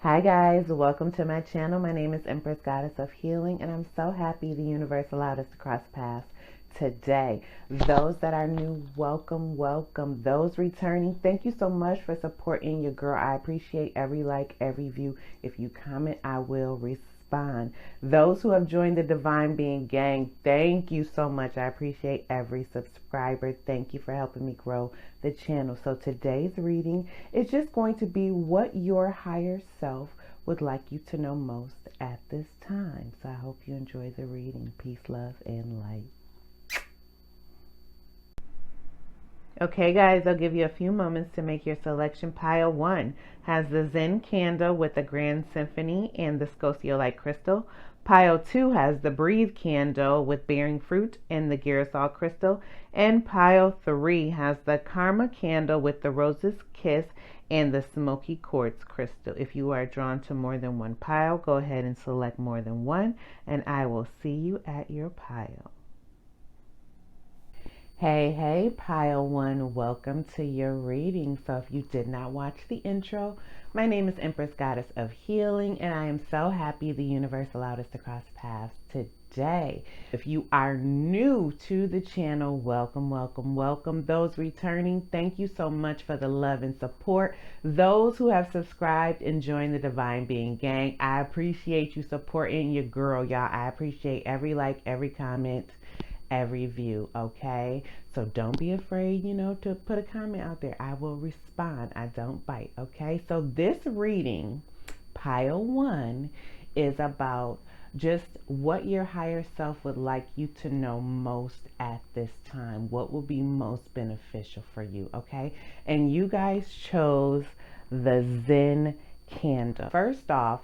Hi guys, welcome to my channel. My name is Empress Goddess of Healing, and I'm so happy the universe allowed us to cross paths today. Those that are new, welcome, welcome. Those returning, thank you so much for supporting your girl. I appreciate every like, every view. If you comment, I will respond. Those who have joined the Divine Being Gang, thank you so much. I appreciate every subscriber. Thank you for helping me grow the channel. So today's reading is just going to be what your higher self would like you to know most at this time. So I hope you enjoy the reading. Peace, love, and light. Okay guys, I'll give you a few moments to make your selection. Pile 1 has the Zen candle with the Grand Symphony and the Scolecite crystal. Pile 2 has the Breathe candle with bearing fruit and the Girasol crystal. And pile 3 has the Karma candle with the Rose's Kiss and the Smoky Quartz crystal. If you are drawn to more than one pile, go ahead and select more than one, and I will see you at your pile. Hey, pile 1, welcome to your reading. So if you did not watch the intro, my name is Empress Goddess of Healing, and I am so happy the universe allowed us to cross paths today. If you are new to the channel, welcome, welcome, welcome. Those returning, thank you so much for the love and support. Those who have subscribed and joined the Divine Being Gang, I appreciate you supporting your girl, y'all. I appreciate every like, every comment, every view. Okay, so don't be afraid, to put a comment out there. I will respond. I don't bite. Okay, so this reading, pile 1, is about just what your higher self would like you to know most at this time. What will be most beneficial for you? Okay, and you guys chose the Zen candle. First off,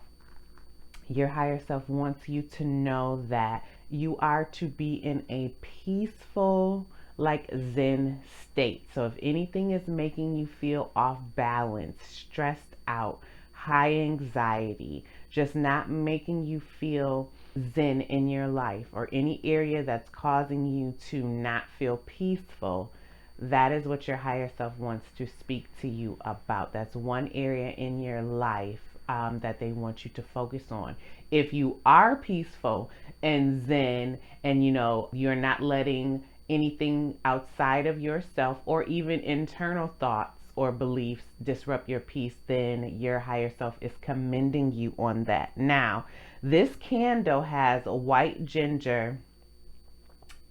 your higher self wants you to know that you are to be in a peaceful, like Zen state. So if anything is making you feel off balance, stressed out, high anxiety, just not making you feel Zen in your life, or any area that's causing you to not feel peaceful, that is what your higher self wants to speak to you about. That's one area in your life that they want you to focus on. If you are peaceful and zen, and you're not letting anything outside of yourself or even internal thoughts or beliefs disrupt your peace, then your higher self is commending you on that. Now, this candle has white ginger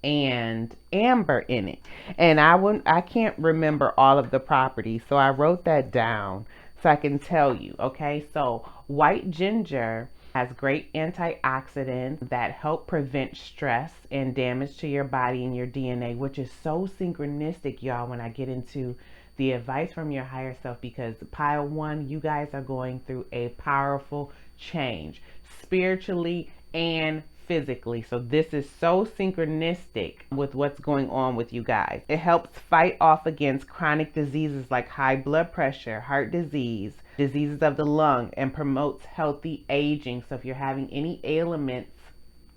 and amber in it, and I can't remember all of the properties, so I wrote that down so I can tell you. Okay, so white ginger has great antioxidants that help prevent stress and damage to your body and your DNA, which is so synchronistic, y'all, when I get into the advice from your higher self, because pile 1, you guys are going through a powerful change spiritually and physically. So this is so synchronistic with what's going on with you guys. It helps fight off against chronic diseases like high blood pressure, heart disease, diseases of the lung, and promotes healthy aging. So if you're having any ailments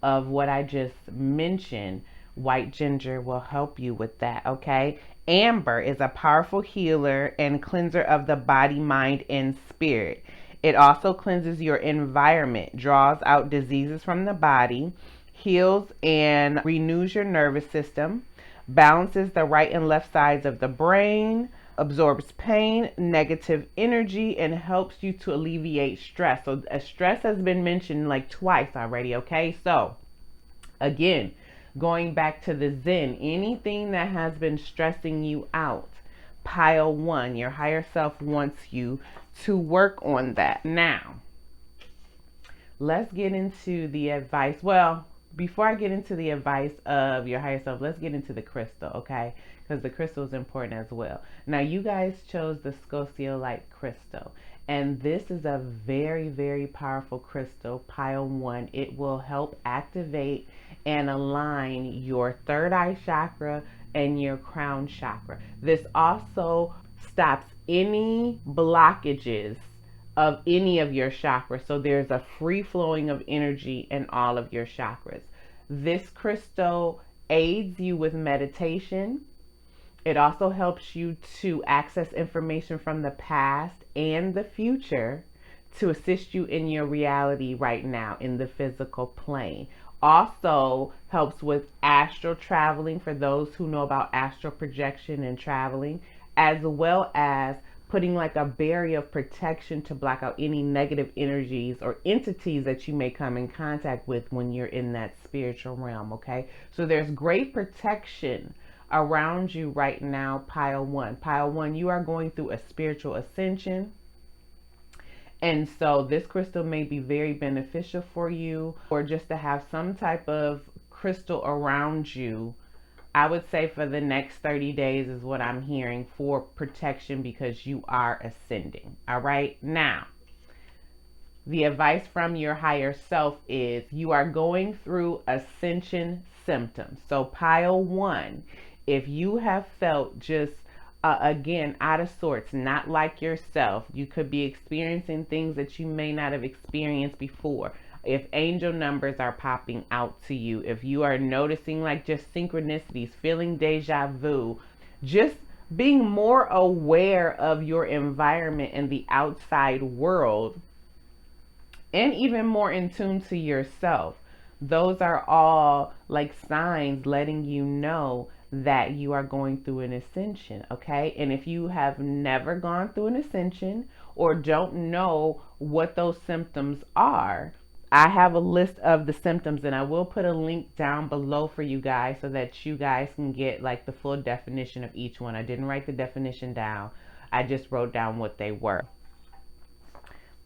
of what I just mentioned, white ginger will help you with that. Okay, amber is a powerful healer and cleanser of the body, mind, and spirit. It also cleanses your environment, draws out diseases from the body, heals and renews your nervous system, balances the right and left sides of the brain, absorbs pain, negative energy, and helps you to alleviate stress. So stress has been mentioned like twice already. Okay, so again, going back to the Zen, anything that has been stressing you out, pile 1, your higher self wants you to work on that. Now, let's get into the advice. Well, before I get into the advice of your higher self, let's get into the crystal, okay? Because the crystal is important as well. Now, you guys chose the Scolecite crystal, and this is a very, very powerful crystal, pile 1. It will help activate and align your third eye chakra and your crown chakra. This also stops any blockages of any of your chakras. So there's a free flowing of energy in all of your chakras. This crystal aids you with meditation. It also helps you to access information from the past and the future to assist you in your reality right now in the physical plane. Also helps with astral traveling for those who know about astral projection and traveling, as well as putting like a barrier of protection to block out any negative energies or entities that you may come in contact with when you're in that spiritual realm, okay? So there's great protection around you right now, pile one. Pile one, you are going through a spiritual ascension. And so this crystal may be very beneficial for you, or just to have some type of crystal around you. I would say for the next 30 days is what I'm hearing for protection, because you are ascending. All right. Now, the advice from your higher self is you are going through ascension symptoms. So pile one, if you have felt just again out of sorts, not like yourself, you could be experiencing things that you may not have experienced before. If angel numbers are popping out to you, if you are noticing like just synchronicities, feeling deja vu, just being more aware of your environment and the outside world, and even more in tune to yourself, those are all like signs letting you know that you are going through an ascension, okay? And if you have never gone through an ascension or don't know what those symptoms are, I have a list of the symptoms, and I will put a link down below for you guys so that you guys can get like the full definition of each one. I didn't write the definition down. I just wrote down what they were.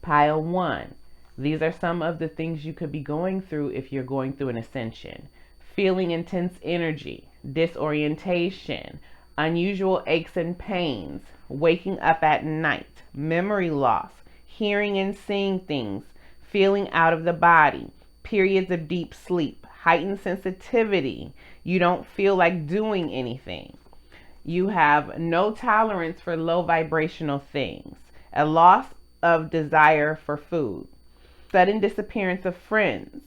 Pile one. These are some of the things you could be going through if you're going through an ascension. Feeling intense energy, disorientation, unusual aches and pains, waking up at night, memory loss, hearing and seeing things, feeling out of the body, periods of deep sleep, heightened sensitivity. You don't feel like doing anything. You have no tolerance for low vibrational things, a loss of desire for food, sudden disappearance of friends.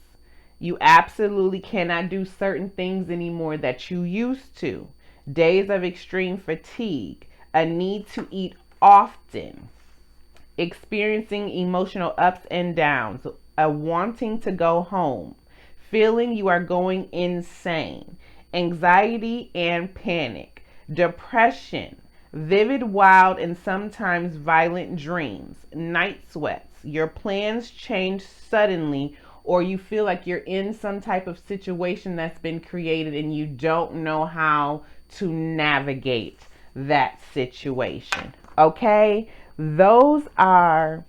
You absolutely cannot do certain things anymore that you used to. Days of extreme fatigue, a need to eat often, experiencing emotional ups and downs, a wanting to go home, feeling you are going insane, anxiety and panic, depression, vivid, wild, and sometimes violent dreams, night sweats, your plans change suddenly, or you feel like you're in some type of situation that's been created and you don't know how to navigate that situation. Okay? Those are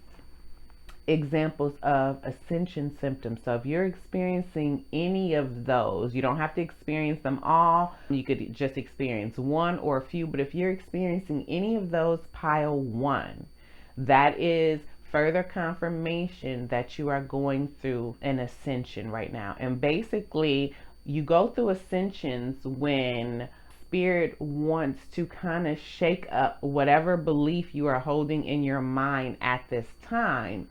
examples of ascension symptoms. So if you're experiencing any of those, you don't have to experience them all. You could just experience one or a few, but if you're experiencing any of those, pile one, that is further confirmation that you are going through an ascension right now. And basically, you go through ascensions when Spirit wants to kind of shake up whatever belief you are holding in your mind at this time,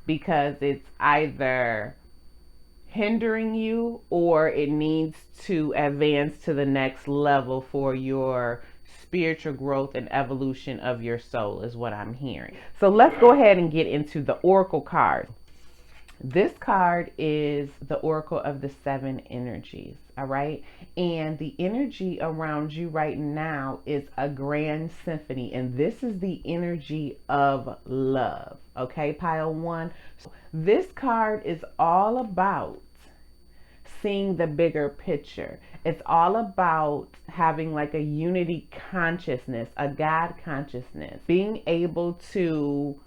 because it's either hindering you or it needs to advance to the next level for your spiritual growth and evolution of your soul, is what I'm hearing. So let's go ahead and get into the Oracle card. This card is the Oracle of the Seven Energies, all right? And the energy around you right now is a grand symphony, and this is the energy of love, okay, pile one? So this card is all about seeing the bigger picture. It's all about having like a unity consciousness, a God consciousness, being able to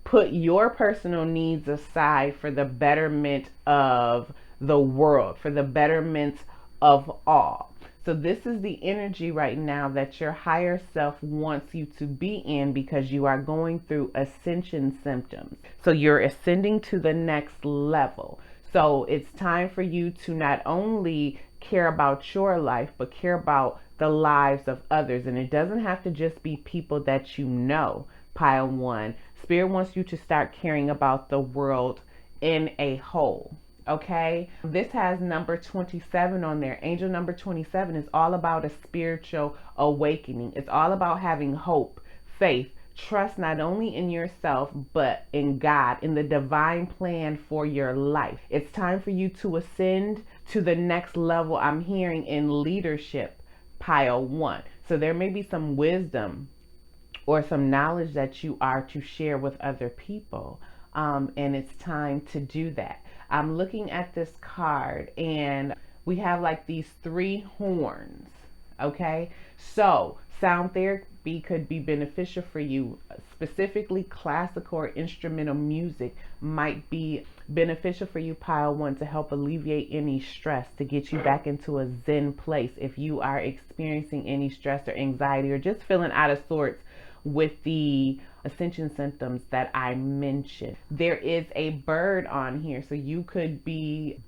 put your personal needs aside for the betterment of the world, for the betterment of all. So this is the energy right now that your higher self wants you to be in, because you are going through ascension symptoms. So you're ascending to the next level. So it's time for you to not only care about your life, but care about the lives of others. And it doesn't have to just be people that you know, pile one. Spirit wants you to start caring about the world in a whole. Okay, this has number 27 on there. Angel number 27 is all about a spiritual awakening. It's all about having hope, faith, trust not only in yourself, but in God, in the divine plan for your life. It's time for you to ascend to the next level. I'm hearing in leadership, pile one. So there may be some wisdom or some knowledge that you are to share with other people. And it's time to do that. I'm looking at this card and we have like these three horns. Okay, so sound therapy could be beneficial for you. Specifically, classical or instrumental music might be beneficial for you, pile one, to help alleviate any stress, to get you back into a zen place. If you are experiencing any stress or anxiety or just feeling out of sorts with the ascension symptoms that I mentioned, there is a bird on here, so you could be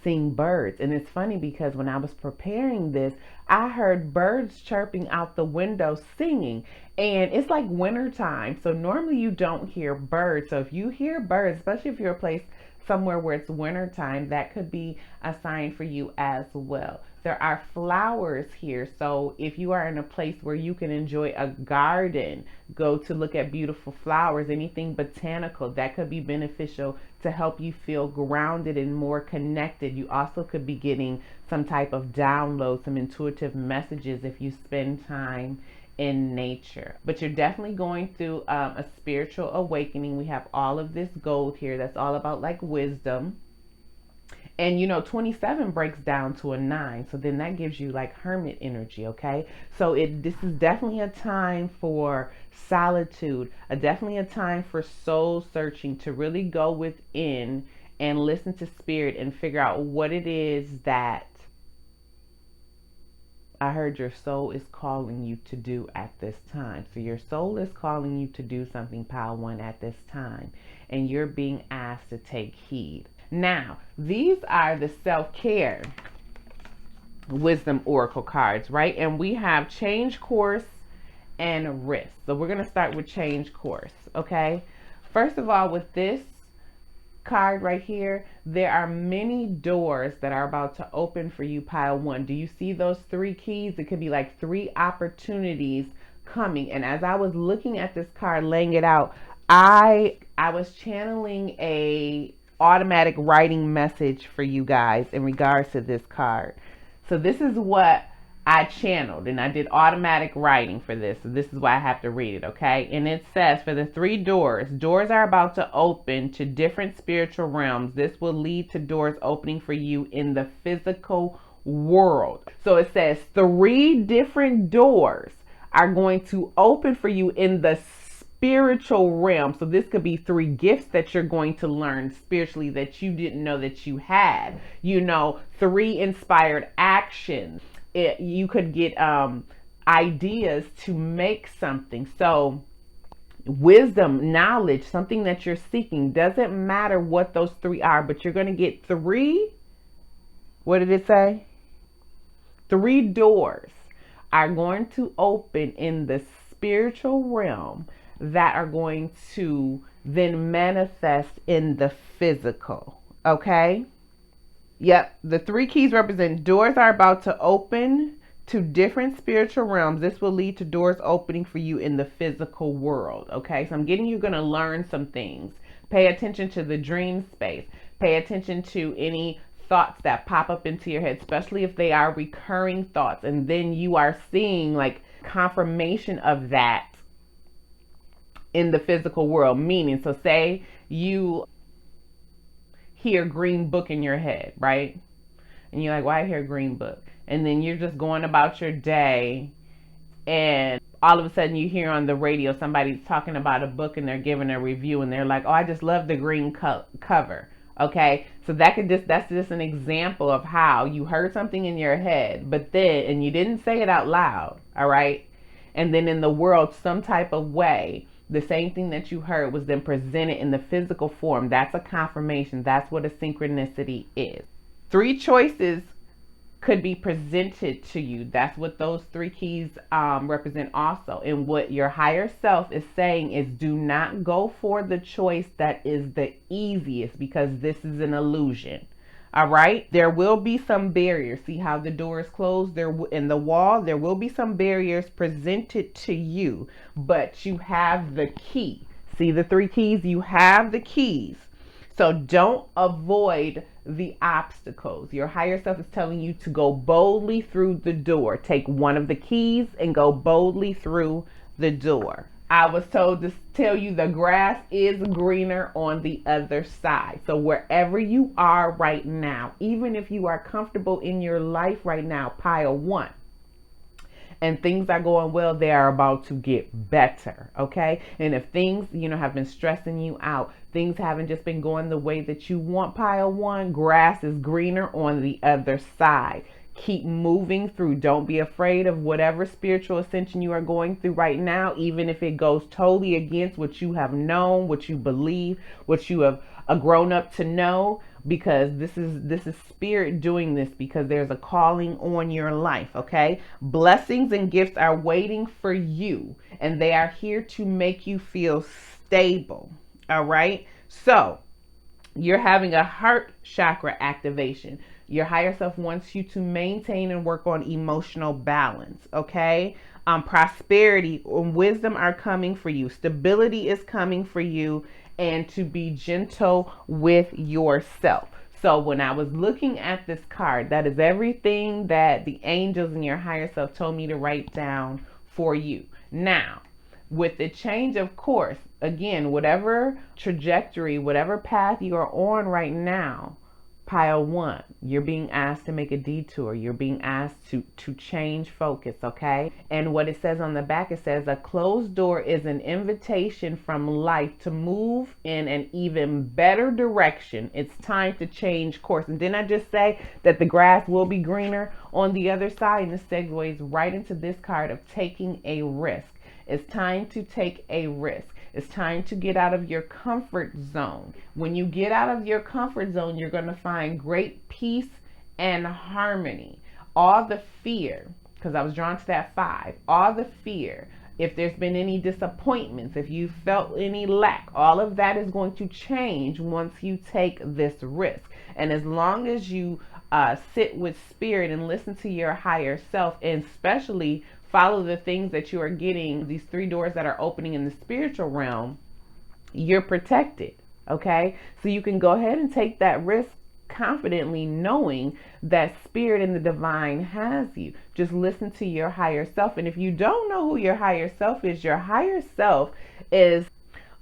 seeing birds. And it's funny because when I was preparing this, I heard birds chirping out the window singing, and it's like winter time, so normally you don't hear birds. So if you hear birds, especially if you're a place somewhere where it's winter time, that could be a sign for you as well. There are flowers here, so if you are in a place where you can enjoy a garden, go to look at beautiful flowers, anything botanical, that could be beneficial to help you feel grounded and more connected. You also could be getting some type of download, some intuitive messages if you spend time in nature. But you're definitely going through a spiritual awakening. We have all of this gold here that's all about like wisdom. And 27 breaks down to a 9. So then that gives you like hermit energy, okay? So this is definitely a time for solitude, definitely a time for soul searching, to really go within and listen to spirit and figure out what it is that I heard your soul is calling you to do at this time. So your soul is calling you to do something, pile one, at this time. And you're being asked to take heed. Now, these are the self-care wisdom oracle cards, right? And we have change course and risk. So we're going to start with change course, okay? First of all, with this card right here, there are many doors that are about to open for you, pile one. Do you see those 3 keys? It could be like 3 opportunities coming. And as I was looking at this card, laying it out, I was channeling a automatic writing message for you guys in regards to this card. So this is what I channeled, and I did automatic writing for this. So this is why I have to read it, okay? And it says, for the 3 doors are about to open to different spiritual realms. This will lead to doors opening for you in the physical world. So it says 3 different doors are going to open for you in the spiritual realm. So this could be 3 gifts that you're going to learn spiritually that you didn't know that you had. 3 inspired actions. You could get ideas to make something. So wisdom, knowledge, something that you're seeking, doesn't matter what those 3 are, but you're going to get 3. What did it say? 3 doors are going to open in the spiritual realm that are going to then manifest in the physical. Okay? Yep, the 3 keys represent doors are about to open to different spiritual realms. This will lead to doors opening for you in the physical world. Okay, so I'm getting you're going to learn some things. Pay attention to the dream space. Pay attention to any thoughts that pop up into your head, especially if they are recurring thoughts. And then you are seeing like confirmation of that in the physical world. Meaning, so say you hear green book in your head, right? And you're like, why I hear green book? And then you're just going about your day, and all of a sudden you hear on the radio somebody's talking about a book and they're giving a review, and they're like, oh, I just love the green cover. Okay, so that's just an example of how you heard something in your head, but then, and you didn't say it out loud, all right? And then in the world, some type of way, the same thing that you heard was then presented in the physical form. That's a confirmation. That's what a synchronicity is. 3 choices could be presented to you. That's what those 3 keys represent also. And what your higher self is saying is, do not go for the choice that is the easiest, because this is an illusion. All right. There will be some barriers. See how the door is closed there in the wall? There will be some barriers presented to you, but you have the key. See the three keys? You have the keys. So don't avoid the obstacles. Your higher self is telling you to go boldly through the door. Take one of the keys and go boldly through the door. I was told to tell you the grass is greener on the other side. So wherever you are right now, even if you are comfortable in your life right now, pile one, and things are going well, they are about to get better. Okay. And if things, have been stressing you out, things haven't just been going the way that you want, pile one, grass is greener on the other side. Keep moving through. Don't be afraid of whatever spiritual ascension you are going through right now, even if it goes totally against what you have known, what you believe, what you have grown up to know, because this is spirit doing this, because there's a calling on your life. Okay. Blessings and gifts are waiting for you, and they are here to make you feel stable. All right. So you're having a heart chakra activation. Your higher self wants you to maintain and work on emotional balance. Okay. Prosperity and wisdom are coming for you. Stability is coming for you, and to be gentle with yourself. So when I was looking at this card, that is everything that the angels and your higher self told me to write down for you. Now, with the change of course, again, whatever trajectory, whatever path you are on right now, pile one, you're being asked to make a detour. You're being asked to change focus, okay? And what it says on the back, it says a closed door is an invitation from life to move in an even better direction. It's time to change course. And didn't I just say that the grass will be greener on the other side? And this segues right into this card of taking a risk. It's time to take a risk. It's time to get out of your comfort zone. When you get out of your comfort zone, you're going to find great peace and harmony. All the fear, because I was drawn to that 5, all the fear, if there's been any disappointments, if you felt any lack, all of that is going to change once you take this risk. And as long as you sit with spirit and listen to your higher self, and especially follow the things that you are getting, these 3 doors that are opening in the spiritual realm, you're protected. Okay. So you can go ahead and take that risk confidently, knowing that spirit and the divine has you. Just listen to your higher self. And if you don't know who your higher self is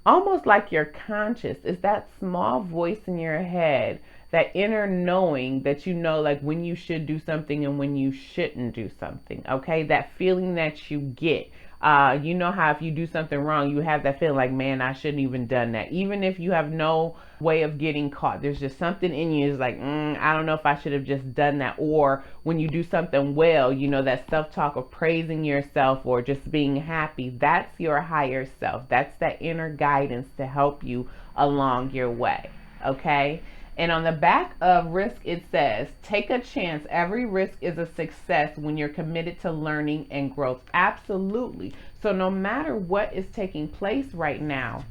almost like your conscious. It's that small voice in your head, that inner knowing that like when you should do something and when you shouldn't do something. Okay. That feeling that you get, how if you do something wrong, you have that feeling like, man, I shouldn't even done that. Even if you have no way of getting caught, there's just something in you is like, I don't know if I should have just done that. Or when you do something well, that self-talk of praising yourself or just being happy, that's your higher self. That's that inner guidance to help you along your way. Okay. And on the back of risk, it says, take a chance. Every risk is a success when you're committed to learning and growth. Absolutely. So no matter what is taking place right now,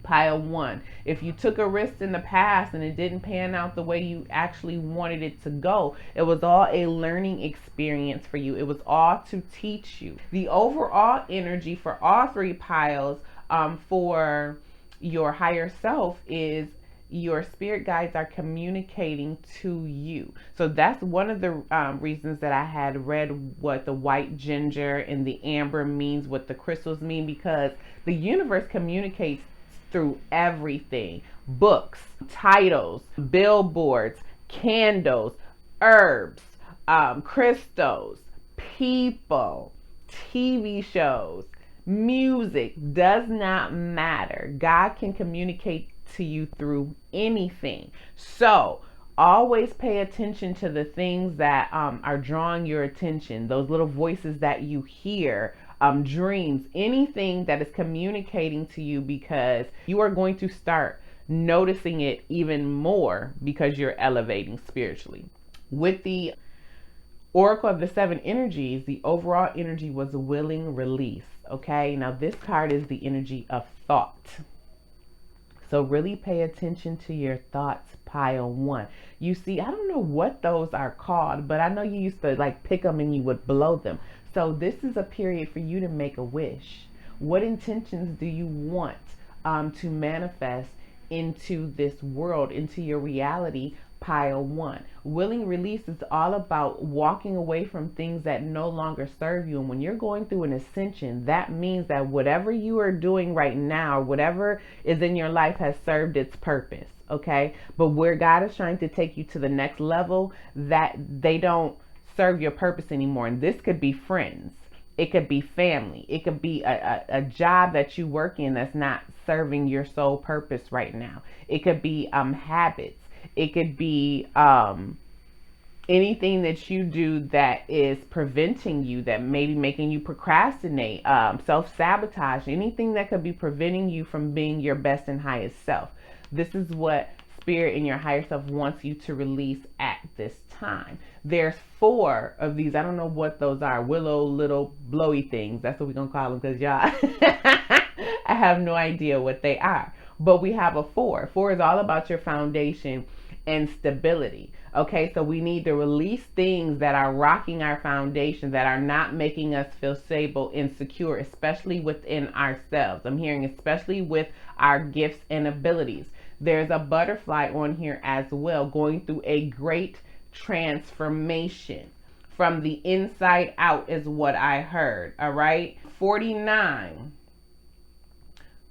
pile one, if you took a risk in the past and it didn't pan out the way you actually wanted it to go, it was all a learning experience for you. It was all to teach you. The overall energy for all 3 piles for your higher self is your spirit guides are communicating to you. So that's one of the reasons that I had read what the white ginger and the amber means, what the crystals mean, because the universe communicates through everything. Books, titles, billboards, candles, herbs, crystals, people, TV shows, music, does not matter. God can communicate to you through anything. So always pay attention to the things that are drawing your attention, those little voices that you hear, dreams, anything that is communicating to you, because you are going to start noticing it even more because you're elevating spiritually. With the Oracle of the 7 energies, the overall energy was a willing release. Okay, now this card is the energy of thought. So really pay attention to your thoughts, pile one. You see, I don't know what those are called, but I know you used to like pick them and you would blow them. So this is a period for you to make a wish. What intentions do you want to manifest into this world, into your reality? Pile one. Willing release is all about walking away from things that no longer serve you. And when you're going through an ascension, that means that whatever you are doing right now, whatever is in your life has served its purpose. Okay. But where God is trying to take you to the next level, that they don't serve your purpose anymore. And this could be friends. It could be family. It could be a job that you work in that's not serving your sole purpose right now. It could be habits. It could be anything that you do that is preventing you, that maybe making you procrastinate, self-sabotage, anything that could be preventing you from being your best and highest self. This is what Spirit and your higher self wants you to release at this time. There's 4 of these. I don't know what those are. Willow little blowy things. That's what we're going to call them because y'all, I have no idea what they are. But we have a 4. 4 is all about your foundation and stability. Okay, so we need to release things that are rocking our foundation, that are not making us feel stable and secure, especially within ourselves. I'm hearing especially with our gifts and abilities. There's a butterfly on here as well, going through a great transformation from the inside out is what I heard. All right. 49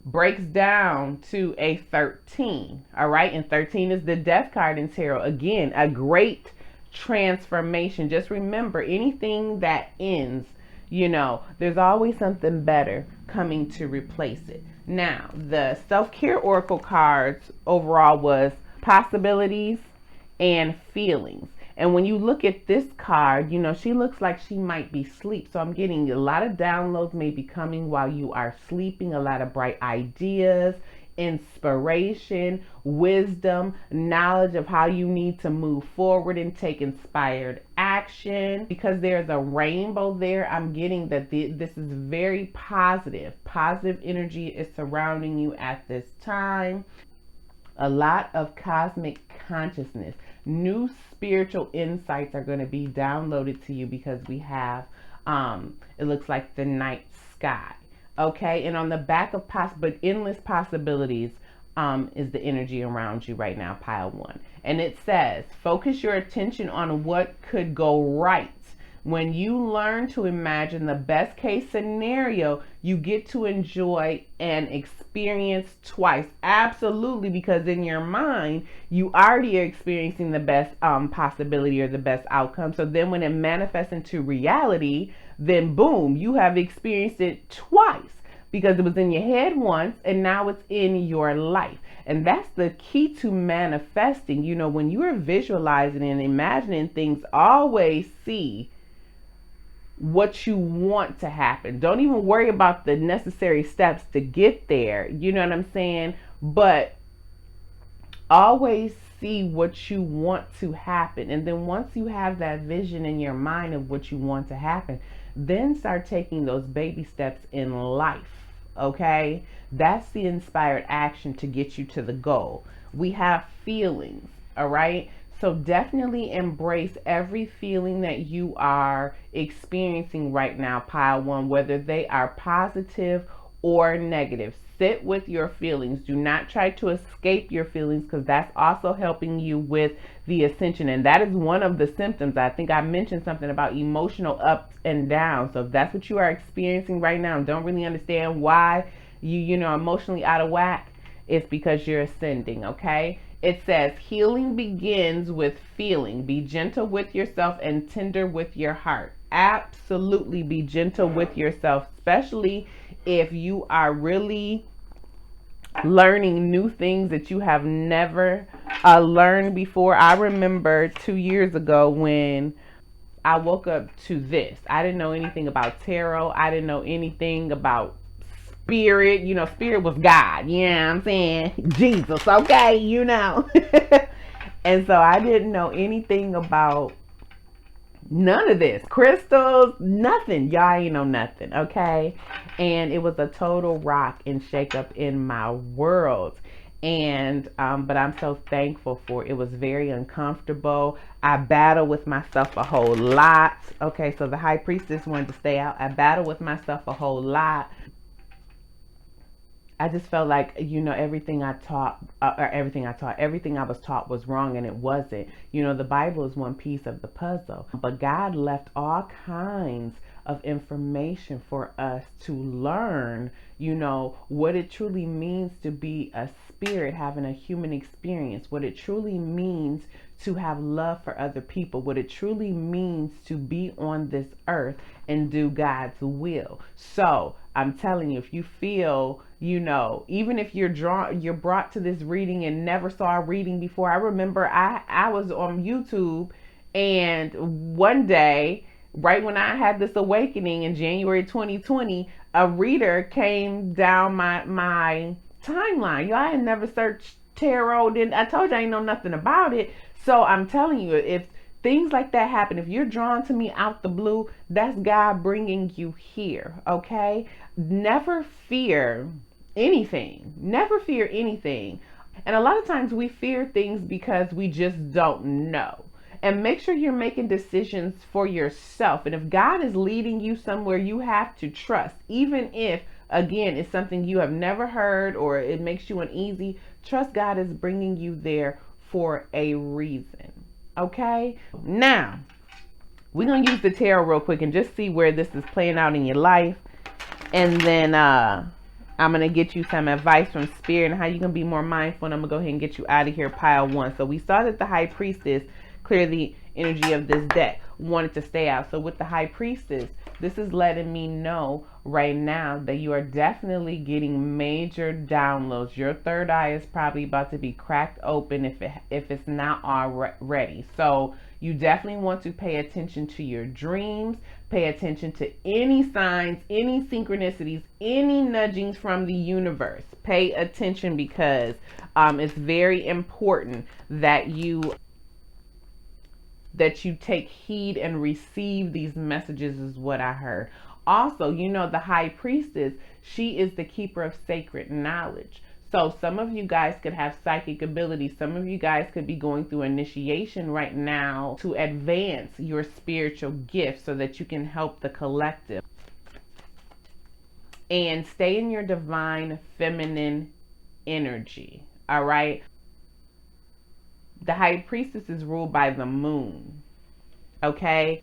breaks down to a 13. All right. And 13 is the death card in tarot. Again, a great transformation. Just remember, anything that ends, there's always something better coming to replace it. Now, the self-care oracle cards overall was possibilities and feelings. And when you look at this card, she looks like she might be asleep. So I'm getting a lot of downloads may be coming while you are sleeping, a lot of bright ideas, inspiration, wisdom, knowledge of how you need to move forward and take inspired action. Because there's a rainbow there, I'm getting that this is very positive. Positive energy is surrounding you at this time. A lot of cosmic consciousness. New spiritual insights are going to be downloaded to you because we have, it looks like the night sky. Okay, and on the back of endless possibilities is the energy around you right now, pile one. And it says, focus your attention on what could go right. When you learn to imagine the best case scenario, you get to enjoy and experience twice. Absolutely, because in your mind, you already are experiencing the best possibility or the best outcome. So then when it manifests into reality, then boom, you have experienced it twice. Because it was in your head once and now it's in your life. And that's the key to manifesting. When you are visualizing and imagining things, always see what you want to happen. Don't even worry about the necessary steps to get there. You know what I'm saying? But always see what you want to happen. And then once you have that vision in your mind of what you want to happen, then start taking those baby steps in life. Okay? That's the inspired action to get you to the goal. We have feelings. All right? So definitely embrace every feeling that you are experiencing right now, pile one, whether they are positive or negative. Sit with your feelings. Do not try to escape your feelings, because that's also helping you with the ascension. And that is one of the symptoms. I think I mentioned something about emotional ups and downs. So if that's what you are experiencing right now and don't really understand why you're emotionally out of whack, it's because you're ascending, okay? It says, healing begins with feeling. Be gentle with yourself and tender with your heart. Absolutely be gentle with yourself, especially if you are really learning new things that you have never learned before. I remember 2 years ago when I woke up to this. I didn't know anything about tarot. I didn't know anything about spirit. Spirit was God. You know what I'm saying? Jesus, okay, And so I didn't know anything about none of this. Crystals, nothing. Y'all ain't know nothing, okay? And it was a total rock and shake up in my world. And but I'm so thankful for it. It was very uncomfortable. I battled with myself a whole lot. Okay, so the high priestess wanted to stay out. I battled with myself a whole lot. I just felt like, everything I taught, everything I was taught was wrong, and it wasn't. The Bible is one piece of the puzzle, but God left all kinds of information for us to learn, what it truly means to be a spirit having a human experience, what it truly means to have love for other people, what it truly means to be on this earth and do God's will. So I'm telling you, if you feel, even if you're brought to this reading and never saw a reading before. I remember I was on YouTube, and one day, right when I had this awakening in January 2020, a reader came down my timeline. I had never searched tarot. I told you I ain't know nothing about it. So I'm telling you, if things like that happen, if you're drawn to me out the blue, that's God bringing you here, okay? Never fear anything. Never fear anything. And a lot of times we fear things because we just don't know. And make sure you're making decisions for yourself. And if God is leading you somewhere, you have to trust. Even if, again, it's something you have never heard or it makes you uneasy, trust God is bringing you there for a reason. Okay? Now, we're going to use the tarot real quick and just see where this is playing out in your life. And then I'm going to get you some advice from Spirit and how you can be more mindful. And I'm going to go ahead and get you out of here, pile one. So we saw that the High Priestess, clear the energy of this deck, wanted to stay out. So with the High Priestess, this is letting me know right now that you are definitely getting major downloads. Your third eye is probably about to be cracked open if it's not already. So you definitely want to pay attention to your dreams, pay attention to any signs, any synchronicities, any nudgings from the universe. Pay attention because it's very important that you take heed and receive these messages is what I heard. Also, the High Priestess, she is the keeper of sacred knowledge. So some of you guys could have psychic abilities. Some of you guys could be going through initiation right now to advance your spiritual gifts so that you can help the collective. And stay in your divine feminine energy. All right. The High Priestess is ruled by the moon. Okay.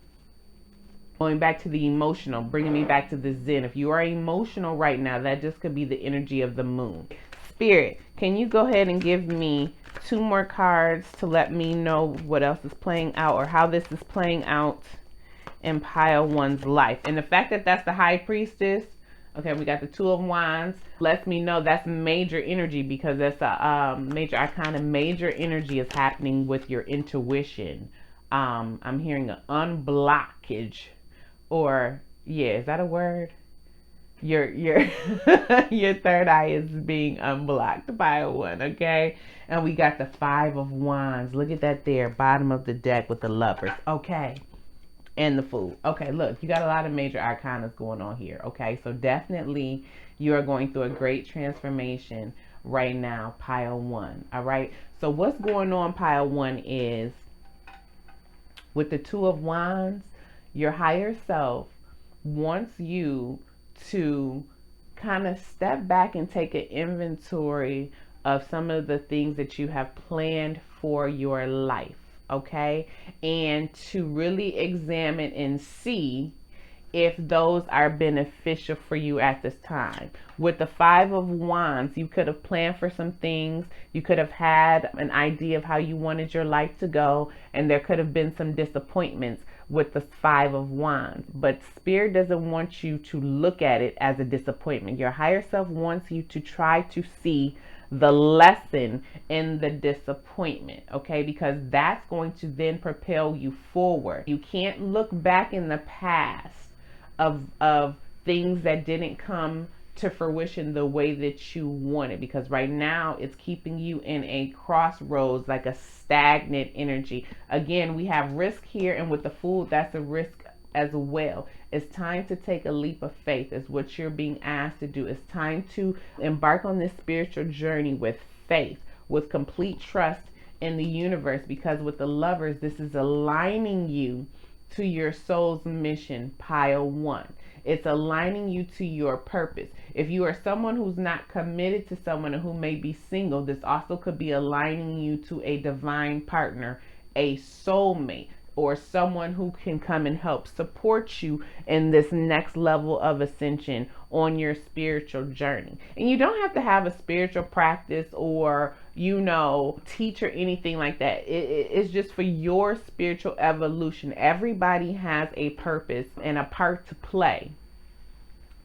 Going back to the emotional, bringing me back to the Zen. If you are emotional right now, that just could be the energy of the moon. Spirit, can you go ahead and give me 2 more cards to let me know what else is playing out or how this is playing out in pile one's life? And the fact that that's the High Priestess, okay, we got the 2 of Wands, lets me know that's major energy because that's a major arcana. Major energy is happening with your intuition. I'm hearing an unblockage, or is that a word? Your your third eye is being unblocked by a 1, okay? And we got the 5 of Wands. Look at that there, bottom of the deck with the Lovers, okay? And the Fool. Okay, look, you got a lot of major arcanas going on here, okay? So definitely you are going through a great transformation right now, pile 1, all right? So what's going on, pile 1, is with the 2 of Wands, your higher self wants you to kind of step back and take an inventory of some of the things that you have planned for your life, okay? And to really examine and see if those are beneficial for you at this time. With the 5 of Wands, you could have planned for some things. You could have had an idea of how you wanted your life to go, and there could have been some disappointments with the 5 of Wands. But Spirit doesn't want you to look at it as a disappointment. Your higher self wants you to try to see the lesson in the disappointment, okay? Because that's going to then propel you forward. You can't look back in the past of things that didn't come to fruition the way that you wanted, because right now it's keeping you in a crossroads, like a stagnant energy. Again, we have risk here, and with the Fool, that's a risk as well. It's time to take a leap of faith is what you're being asked to do. It's time to embark on this spiritual journey with faith, with complete trust in the universe, because with the Lovers, this is aligning you to your soul's mission, pile 1. It's aligning you to your purpose. If you are someone who's not committed to someone who may be single, this also could be aligning you to a divine partner, a soulmate, or someone who can come and help support you in this next level of ascension on your spiritual journey. And you don't have to have a spiritual practice or, teach or anything like that. It's just for your spiritual evolution. Everybody has a purpose and a part to play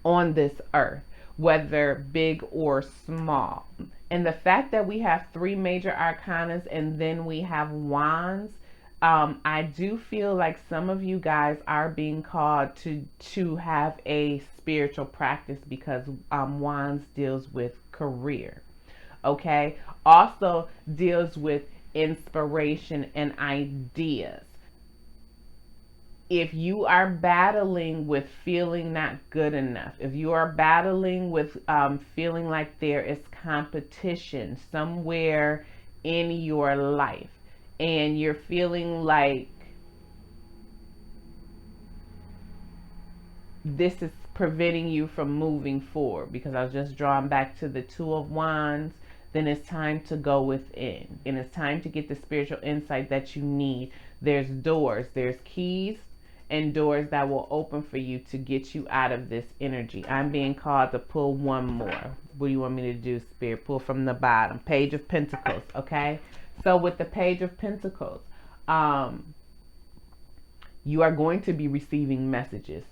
on this earth, whether big or small. And the fact that we have 3 major arcanas and then we have wands, I do feel like some of you guys are being called to have a spiritual practice, because wands deals with career, okay? Also deals with inspiration and ideas. If you are battling with feeling not good enough, if you are battling with feeling like there is competition somewhere in your life, and you're feeling like this is preventing you from moving forward, because I was just drawn back to the 2 of Wands, then it's time to go within. And it's time to get the spiritual insight that you need. There's doors, there's keys and doors that will open for you to get you out of this energy. I'm being called to pull one more. What do you want me to do, Spirit? Pull from the bottom. Page of Pentacles, okay? So with the Page of Pentacles, you are going to be receiving messages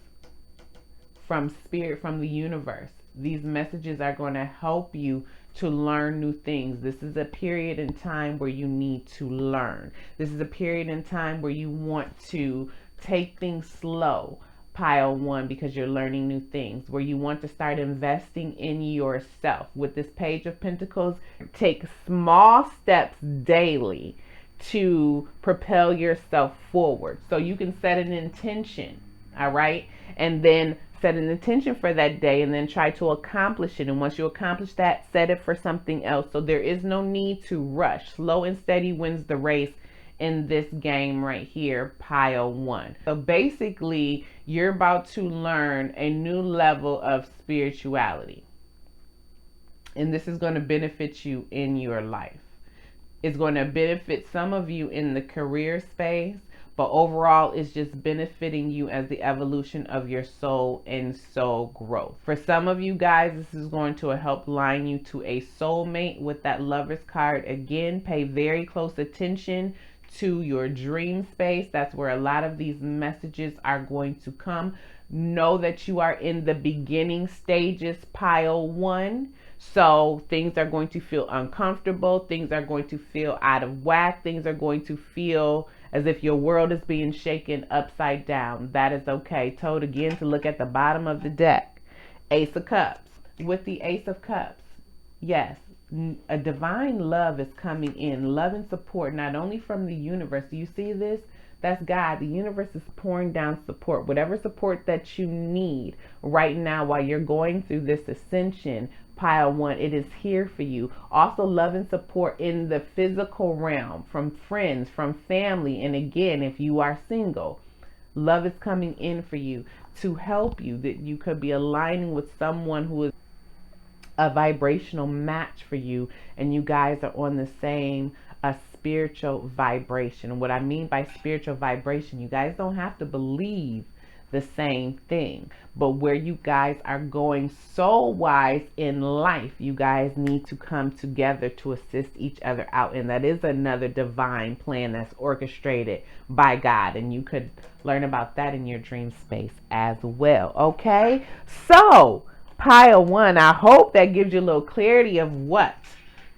from Spirit, from the universe. These messages are going to help you to learn new things. This is a period in time where you need to learn. This is a period in time where you want to take things slow, pile 1, because you're learning new things, where you want to start investing in yourself. With this Page of Pentacles, take small steps daily to propel yourself forward. So you can set an intention, all right? And then set an intention for that day and then try to accomplish it. And once you accomplish that, set it for something else. So there is no need to rush. Slow and steady wins the race in this game right here, pile 1. So basically, you're about to learn a new level of spirituality. And this is going to benefit you in your life. It's going to benefit some of you in the career space, but overall, it's just benefiting you as the evolution of your soul and soul growth. For some of you guys, this is going to help line you to a soulmate with that Lover's card. Again, pay very close attention to your dream space. That's where a lot of these messages are going to come. Know that you are in the beginning stages, pile 1. So things are going to feel uncomfortable. Things are going to feel out of whack. Things are going to feel as if your world is being shaken upside down. That is okay. Told again to look at the bottom of the deck. Ace of Cups. With the Ace of Cups, yes, a divine love is coming in. Love and support, not only from the universe. Do you see this? That's God. The universe is pouring down support. Whatever support that you need right now while you're going through this ascension, pile 1, it is here for you. Also, love and support in the physical realm, from friends, from family. And again, if you are single, love is coming in for you to help you, that you could be aligning with someone who is a vibrational match for you, and you guys are on the same spiritual vibration. What I mean by spiritual vibration, you guys don't have to believe the same thing, but where you guys are going soul wise in life, you guys need to come together to assist each other out. And that is another divine plan that's orchestrated by God, and you could learn about that in your dream space as well. Okay, so pile 1, I hope that gives you a little clarity of what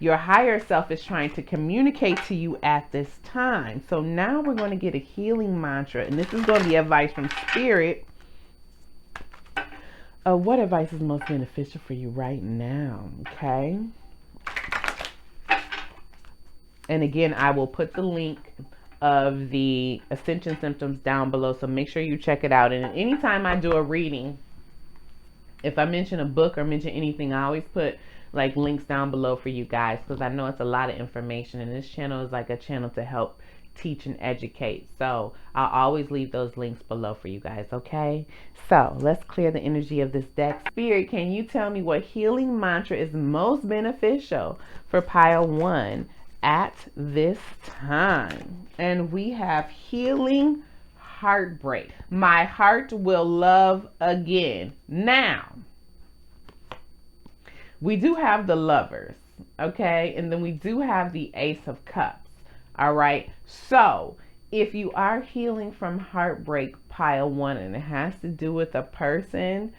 your higher self is trying to communicate to you at this time. So now we're going to get a healing mantra, and this is going to be advice from Spirit. What advice is most beneficial for you right now? Okay. And again, I will put the link of the Ascension Symptoms down below, so make sure you check it out. And anytime I do a reading, if I mention a book or mention anything, I always put like links down below for you guys, because I know it's a lot of information, and this channel is like a channel to help teach and educate. So I'll always leave those links below for you guys, okay? So let's clear the energy of this deck. Spirit, can you tell me what healing mantra is most beneficial for pile 1 at this time? And we have healing heartbreak. My heart will love again. Now, we do have the Lovers, okay? And then we do have the Ace of Cups, all right? So if you are healing from heartbreak, pile 1, and it has to do with a person,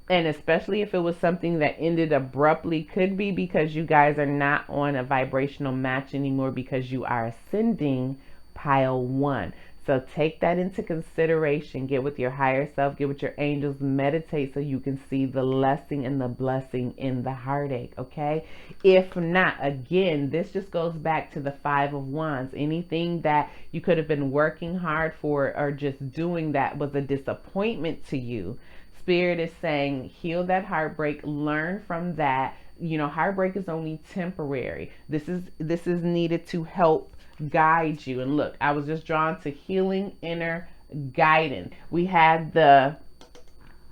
and especially if it was something that ended abruptly, could be because you guys are not on a vibrational match anymore because you are ascending, pile 1. So take that into consideration. Get with your higher self, get with your angels, meditate so you can see the lesson and the blessing in the heartache, okay? If not, again, this just goes back to the 5 of Wands. Anything that you could have been working hard for or just doing that was a disappointment to you, Spirit is saying heal that heartbreak, learn from that. You know, heartbreak is only temporary. This is needed to help guide you. And look, I was just drawn to healing inner guidance. We had the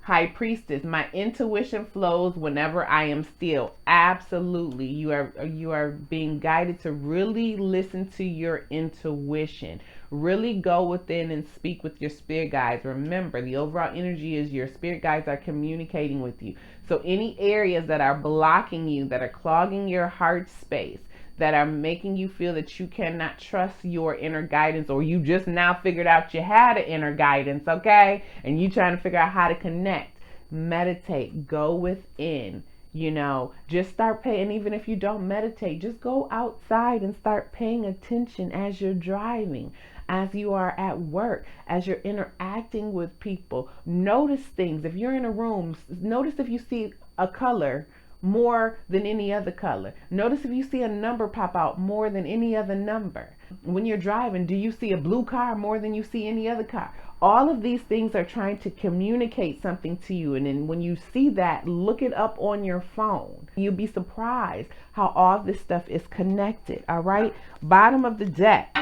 High Priestess. My intuition flows whenever I am still. Absolutely. You are being guided to really listen to your intuition. Really go within and speak with your spirit guides. Remember, the overall energy is your spirit guides are communicating with you. So any areas that are blocking you, that are clogging your heart space, that are making you feel that you cannot trust your inner guidance, or you just now figured out you had an inner guidance, okay? And you trying to figure out how to connect. Meditate, go within, you know, just start paying. Even if you don't meditate, just go outside and start paying attention as you're driving, as you are at work, as you're interacting with people. Notice things. If you're in a room, notice if you see a color more than any other color. Notice if you see a number pop out more than any other number. When you're driving, do you see a blue car more than you see any other car? All of these things are trying to communicate something to you. And then when you see that, look it up on your phone. You'll be surprised how all this stuff is connected. All right. Bottom of the deck.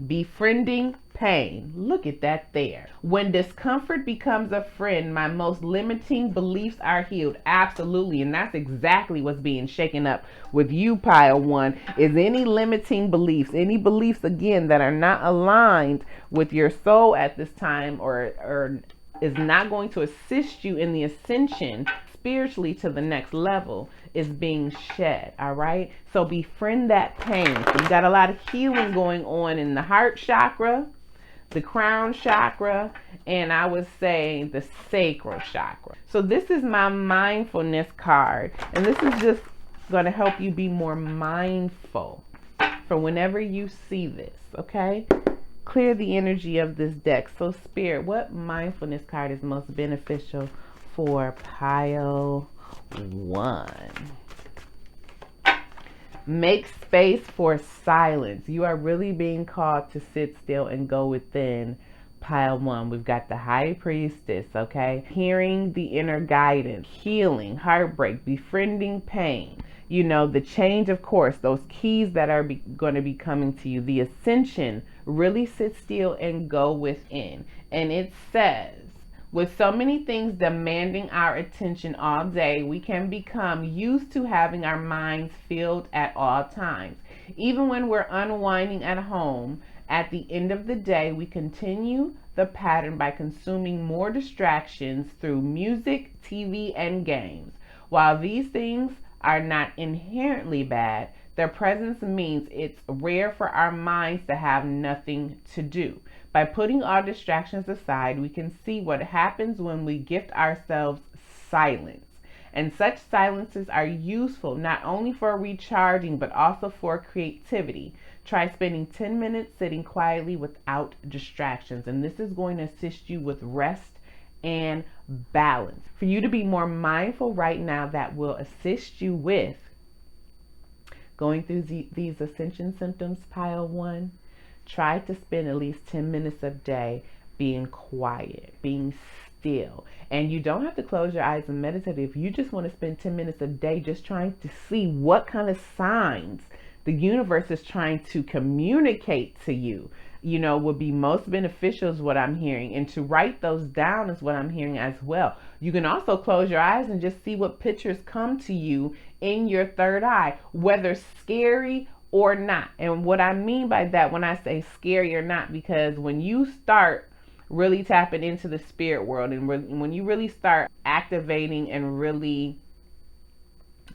Befriending pain. Look at that there. When discomfort becomes a friend, my most limiting beliefs are healed. Absolutely. And that's exactly what's being shaken up with you, pile 1, is any limiting beliefs, any beliefs, again, that are not aligned with your soul at this time, or is not going to assist you in the ascension spiritually to the next level, is being shed. All right. So befriend that pain. So you got a lot of healing going on in the heart chakra, the crown chakra, and I would say the sacral chakra. So this is my mindfulness card, and this is just going to help you be more mindful for whenever you see this. Okay. Clear the energy of this deck. So Spirit, what mindfulness card is most beneficial for pile 1? Make space for silence. You are really being called to sit still and go within, pile 1. We've got the High Priestess, okay? Hearing the inner guidance, healing, heartbreak, befriending pain. You know, the change of course, those keys that are going to be coming to you. The ascension, really sit still and go within. And it says, with so many things demanding our attention all day, we can become used to having our minds filled at all times. Even when we're unwinding at home, at the end of the day, we continue the pattern by consuming more distractions through music, TV, and games. While these things are not inherently bad, their presence means it's rare for our minds to have nothing to do. By putting all distractions aside, we can see what happens when we gift ourselves silence. And such silences are useful not only for recharging, but also for creativity. Try spending 10 minutes sitting quietly without distractions. And this is going to assist you with rest and balance. For you to be more mindful right now, that will assist you with going through these ascension symptoms, pile 1. Try to spend at least 10 minutes a day being quiet, being still. And you don't have to close your eyes and meditate. If you just want to spend 10 minutes a day just trying to see what kind of signs the universe is trying to communicate to you, would be most beneficial is what I'm hearing. And to write those down is what I'm hearing as well. You can also close your eyes and just see what pictures come to you in your third eye, whether scary or not. And what I mean by that when I say scary or not, because when you start really tapping into the spirit world and when you really start activating and really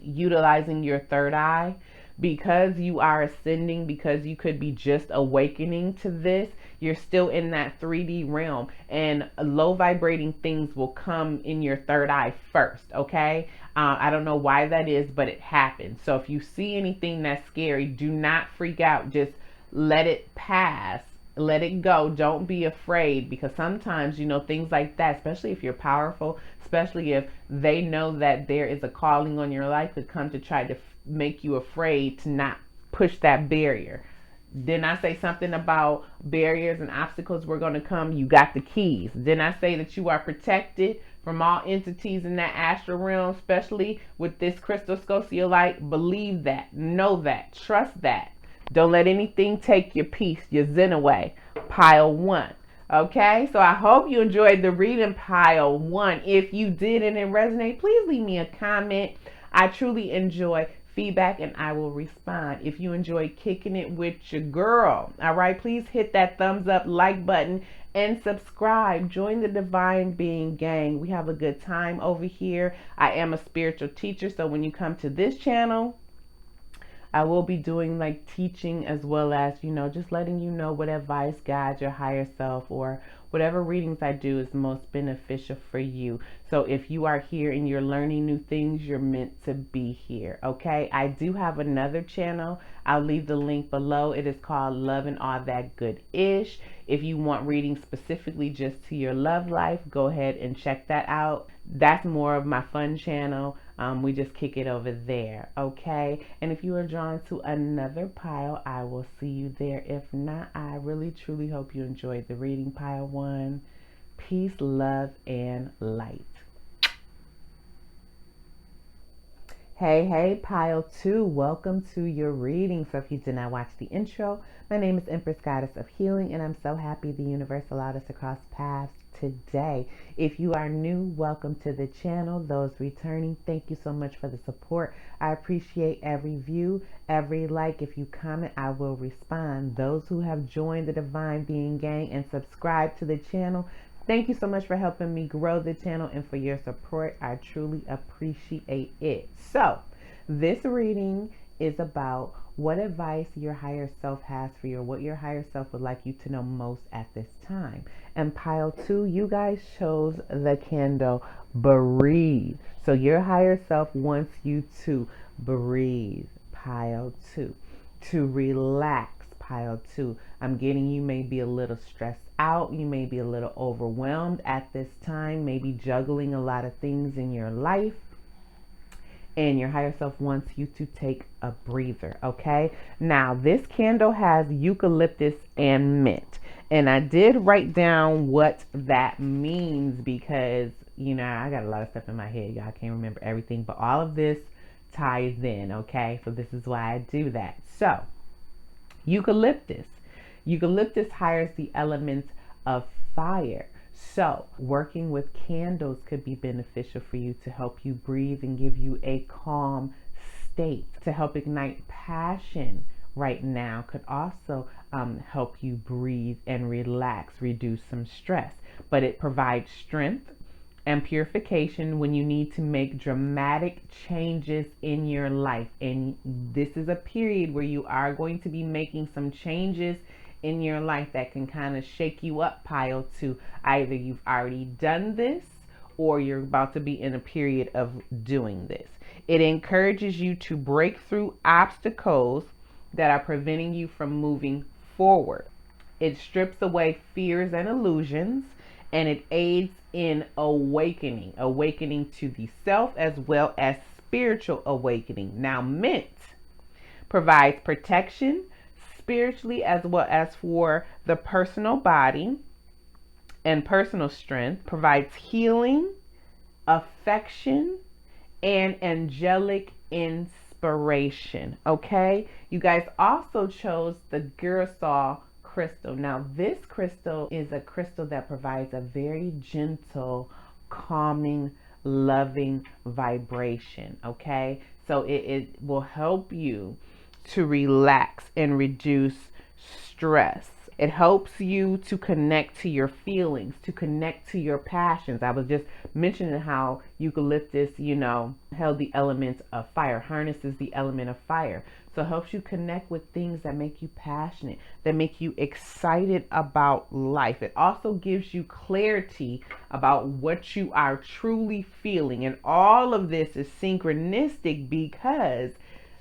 utilizing your third eye, because you are ascending, because you could be just awakening to this, you're still in that 3D realm, and low vibrating things will come in your third eye first. Okay, I don't know why that is, but it happens. So if you see anything that's scary, do not freak out. Just let it pass. Let it go. Don't be afraid, because sometimes, things like that, especially if you're powerful, especially if they know that there is a calling on your life, could come to try to make you afraid to not push that barrier. Didn't I say something about barriers and obstacles were going to come? You got the keys. Didn't I say that you are protected from all entities in that astral realm, especially with this crystal Scolecite? Believe that. Know that. Trust that. Don't let anything take your peace, your zen away. Pile 1. Okay, so I hope you enjoyed the reading, pile 1. If you did and it resonated, please leave me a comment. I truly enjoy feedback and I will respond. If you enjoy kicking it with your girl, all right, please hit that thumbs up, like button, and subscribe. Join the Divine Being Gang. We have a good time over here. I am a spiritual teacher, so when you come to this channel, I will be doing like teaching as well as, just letting you know what advice guides your higher self, or whatever readings I do is most beneficial for you. So if you are here and you're learning new things, you're meant to be here. Okay, I do have another channel. I'll leave the link below. It is called Love and All That Good-ish. If you want readings specifically just to your love life, go ahead and check that out. That's more of my fun channel. We just kick it over there. Okay, and if you are drawn to another pile, I will see you there. If not, I really truly hope you enjoyed the reading, pile 1. Peace, love, and light. Hey, pile 2, welcome to your reading. So if you did not watch the intro, my name is Empress, Goddess of Healing, and I'm so happy the universe allowed us to cross paths today. If you are new, welcome to the channel. Those returning, thank you so much for the support. I appreciate every view, every like. If you comment, I will respond. Those who have joined the Divine Being Gang and subscribed to the channel, thank you so much for helping me grow the channel and for your support. I truly appreciate it. So this reading is about what advice your higher self has for you, or what your higher self would like you to know most at this time. And pile 2, you guys chose the candle breathe. So your higher self wants you to breathe, pile 2, to relax, pile 2. I'm getting you may be a little stressed out. You may be a little overwhelmed at this time, maybe juggling a lot of things in your life. And your higher self wants you to take a breather, okay? Now, this candle has eucalyptus and mint. And I did write down what that means because, I got a lot of stuff in my head. Y'all can't remember everything, but all of this ties in, okay? So this is why I do that. So, eucalyptus. Eucalyptus hires the elements of fire. So working with candles could be beneficial for you to help you breathe and give you a calm state. To help ignite passion right now could also help you breathe and relax, reduce some stress. But it provides strength and purification when you need to make dramatic changes in your life. And this is a period where you are going to be making some changes in your life that can kind of shake you up, pile 2. Either you've already done this or you're about to be in a period of doing this. It encourages you to break through obstacles that are preventing you from moving forward. It strips away fears and illusions, and it aids in awakening to the self as well as spiritual awakening. Now, mint provides protection spiritually as well as for the personal body. and personal strength, provides healing, affection, and angelic inspiration. Okay, you guys also chose the Girasol crystal. Now, this crystal is a crystal that provides a very gentle, calming, loving vibration. Okay, so it will help you to relax and reduce stress. It helps you to connect to your feelings, to connect to your passions. I was just mentioning how eucalyptus, held the element of fire, harnesses the element of fire. So it helps you connect with things that make you passionate, that make you excited about life. It also gives you clarity about what you are truly feeling. And all of this is synchronistic because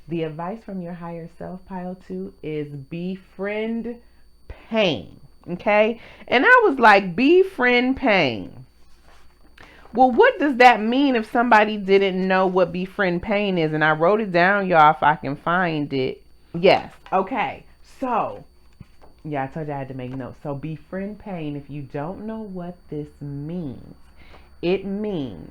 the advice from your higher self, pile 2, is befriend pain. Okay? And I was like, befriend pain. Well, what does that mean if somebody didn't know what befriend pain is? And I wrote it down, y'all, if I can find it. Yes. Okay. So, yeah, I told you I had to make notes. So, befriend pain, if you don't know what this means, it means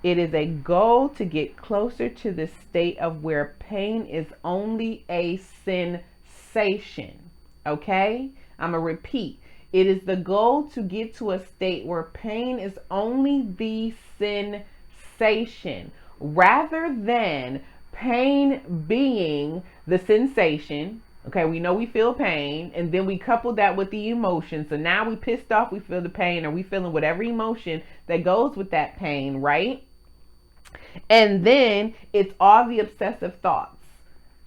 it is a goal to get closer to the state of where pain is only a sensation. Okay? I'm going to repeat. It is the goal to get to a state where pain is only the sensation rather than pain being the sensation. Okay, we know we feel pain, and then we couple that with the emotion. So now we pissed off, we feel the pain, or we feeling whatever emotion that goes with that pain, right? And then it's all the obsessive thoughts,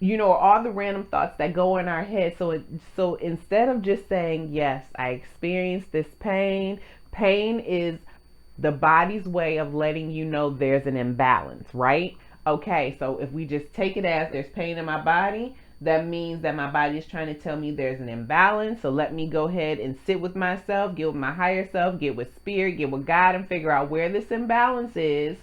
all the random thoughts that go in our head. So instead of just saying, yes, I experienced this pain, pain is the body's way of letting you know there's an imbalance, right? Okay, so if we just take it as there's pain in my body, that means that my body is trying to tell me there's an imbalance. So let me go ahead and sit with myself, get with my higher self, get with spirit, get with God, and figure out where this imbalance is,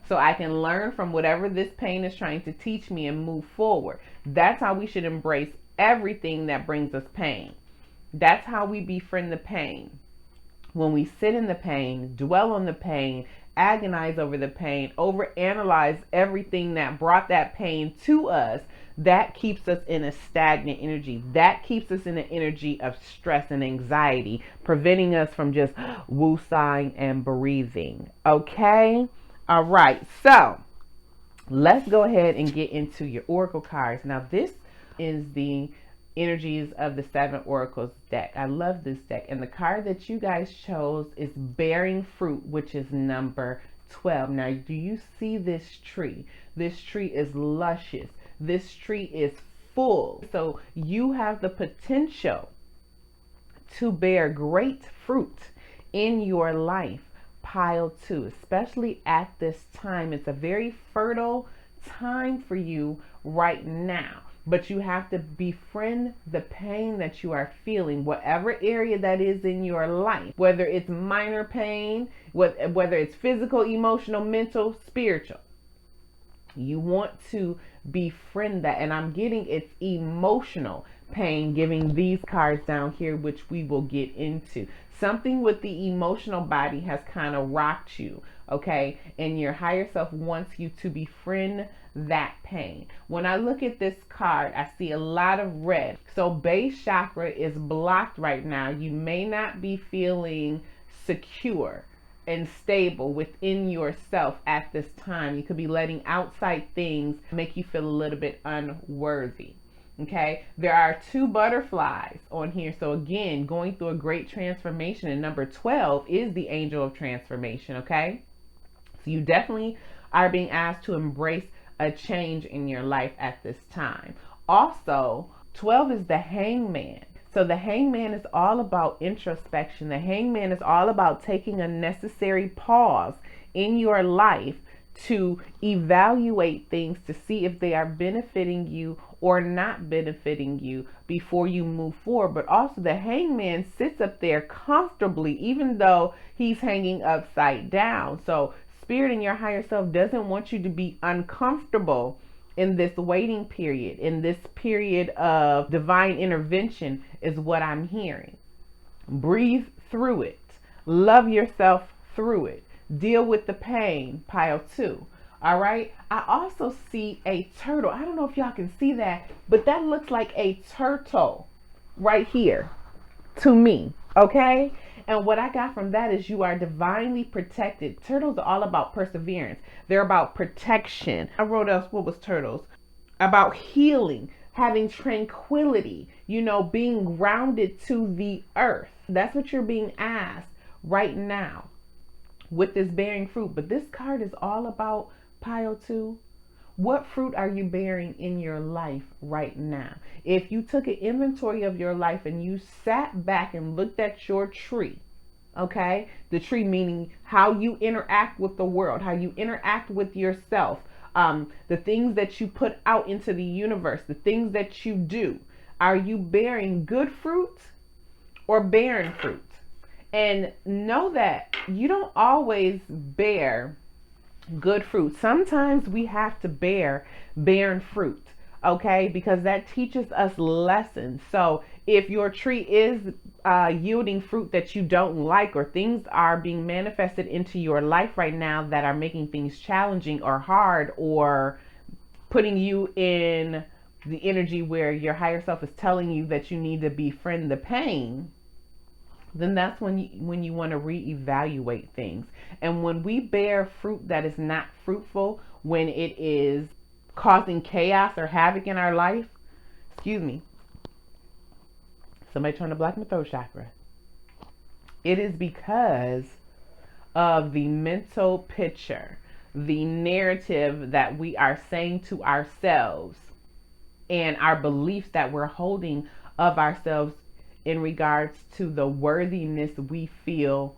so I can learn from whatever this pain is trying to teach me and move forward. That's how we should embrace everything that brings us pain. That's how we befriend the pain. When we sit in the pain, dwell on the pain, agonize over the pain, overanalyze everything that brought that pain to us, that keeps us in a stagnant energy. That keeps us in an energy of stress and anxiety, preventing us from just woosahing and breathing. Okay? All right, so let's go ahead and get into your oracle cards. Now, this is the energies of the 7 oracles deck. I love this deck. And the card that you guys chose is bearing fruit, which is number 12. Now, do you see this tree? This tree is luscious. This tree is full. So you have the potential to bear great fruit in your life. Pile 2, especially at this time. It's a very fertile time for you right now, but you have to befriend the pain that you are feeling, whatever area that is in your life, whether it's minor pain, whether it's physical, emotional, mental, spiritual. You want to befriend that, and I'm getting it's emotional pain, giving these cards down here, which we will get into. Something with the emotional body has kind of rocked you, okay? And your higher self wants you to befriend that pain. When I look at this card, I see a lot of red. So base chakra is blocked right now. You may not be feeling secure and stable within yourself at this time. You could be letting outside things make you feel a little bit unworthy. Okay, there are 2 butterflies on here. So again, going through a great transformation, and number 12 is the angel of transformation. Okay, so you definitely are being asked to embrace a change in your life at this time. Also, 12 is the hangman. So the hangman is all about introspection. The hangman is all about taking a necessary pause in your life to evaluate things to see if they are benefiting you or not benefiting you before you move forward. But also the hangman sits up there comfortably, even though he's hanging upside down. So spirit and your higher self doesn't want you to be uncomfortable in this waiting period, in this period of divine intervention, is what I'm hearing. Breathe through it. Love yourself through it. Deal with the pain, pile 2. All right. I also see a turtle. I don't know if y'all can see that, but that looks like a turtle right here to me. Okay. And what I got from that is you are divinely protected. Turtles are all about perseverance. They're about protection. I wrote else, what was turtles? About healing, having tranquility, being grounded to the earth. That's what you're being asked right now with this bearing fruit. But this card is all about pile 2. What fruit are you bearing in your life right now? If you took an inventory of your life and you sat back and looked at your tree, okay? The tree meaning how you interact with the world, how you interact with yourself, the things that you put out into the universe, the things that you do. Are you bearing good fruit or barren fruit? And know that you don't always bear good fruit. Sometimes we have to bear barren fruit, okay? Because that teaches us lessons. So if your tree is yielding fruit that you don't like, or things are being manifested into your life right now that are making things challenging or hard, or putting you in the energy where your higher self is telling you that you need to befriend the pain, then that's when you want to reevaluate things. And when we bear fruit that is not fruitful, when it is causing chaos or havoc in our life, excuse me, somebody trying to block my throat chakra. It is because of the mental picture, the narrative that we are saying to ourselves, and our beliefs that we're holding of ourselves in regards to the worthiness we feel.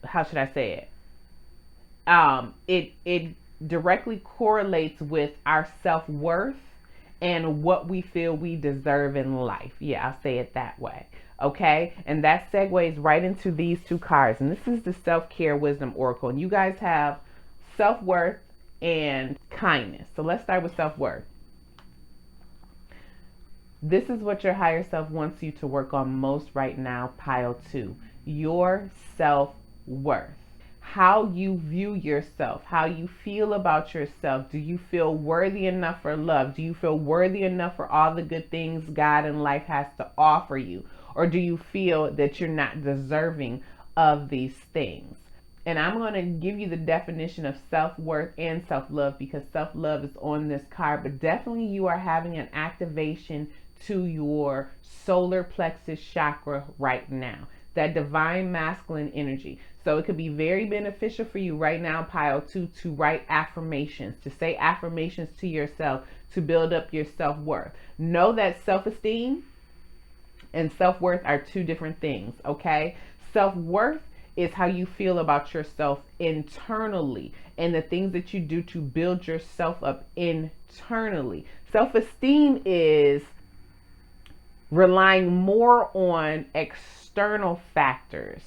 How should I say it? It directly correlates with our self-worth and what we feel we deserve in life. Yeah, I'll say it that way. Okay, and that segues right into these 2 cards. And this is the self-care wisdom oracle. And you guys have self-worth and kindness. So let's start with self-worth. This is what your higher self wants you to work on most right now, pile 2. Your self-worth. How you view yourself, how you feel about yourself. Do you feel worthy enough for love? Do you feel worthy enough for all the good things God and life has to offer you? Or do you feel that you're not deserving of these things? And I'm going to give you the definition of self-worth and self-love, because self-love is on this card. But definitely you are having an activation to your solar plexus chakra right now, that divine masculine energy. So it could be very beneficial for you right now, pile 2, to write affirmations, to say affirmations to yourself, to build up your self-worth. Know that self-esteem and self-worth are 2 different things, okay? Self-worth is how you feel about yourself internally and the things that you do to build yourself up internally. Self-esteem is relying more on external factors,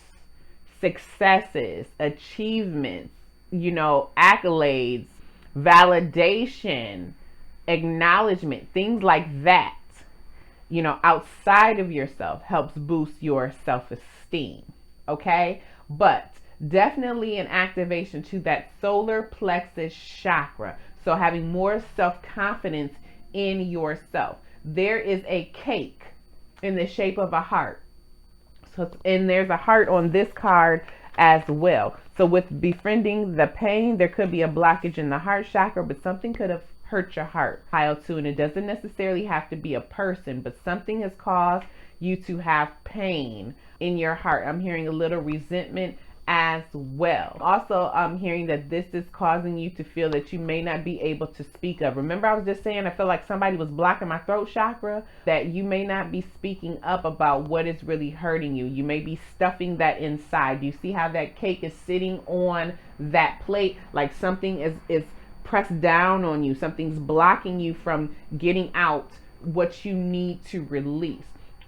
successes, achievements, accolades, validation, acknowledgement, things like that, outside of yourself helps boost your self-esteem. Okay. But definitely an activation to that solar plexus chakra. So having more self-confidence in yourself. There is a cake in the shape of a heart. So, and there's a heart on this card as well. So with befriending the pain, there could be a blockage in the heart chakra, but something could have hurt your heart, pile 2. And it doesn't necessarily have to be a person, but something has caused you to have pain in your heart. I'm hearing a little resentment as well. Also, I'm hearing that this is causing you to feel that you may not be able to speak up. Remember, I was just saying I feel like somebody was blocking my throat chakra, that you may not be speaking up about what is really hurting you. You may be stuffing that inside. You see how that cake is sitting on that plate, like something is pressed down on you. Something's blocking you from getting out what you need to release.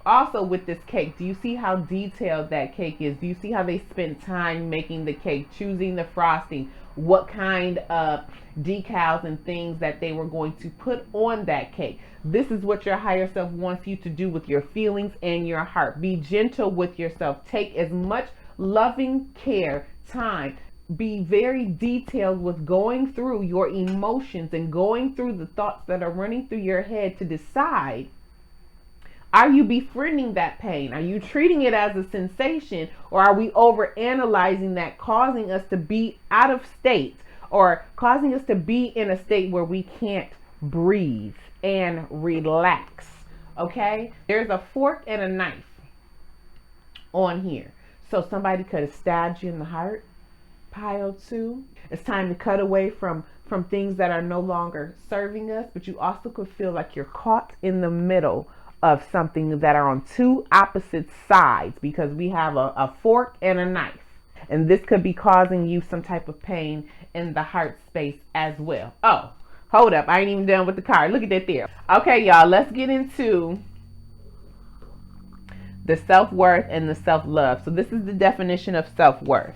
Also with this cake, do you see how detailed that cake is? Do you see how they spent time making the cake, choosing the frosting, what kind of decals and things that they were going to put on that cake? This is what your higher self wants you to do with your feelings and your heart. Be gentle with yourself. Take as much loving care, time. Be very detailed with going through your emotions and going through the thoughts that are running through your head to decide, are you befriending that pain? Are you treating it as a sensation, or are we over analyzing that, causing us to be out of state or causing us to be in a state where we can't breathe and relax? Okay, there's a fork and a knife on here, so somebody could have stabbed you in the heart. Pile 2, it's time to cut away from things that are no longer serving us, but you also could feel like you're caught in the middle of something that are on two opposite sides, because we have a fork and a knife, and this could be causing you some type of pain in the heart space as well. Oh, hold up, I ain't even done with the card. Look at that there. Okay, y'all, let's get into the self-worth and the self-love. So this is the definition of self-worth.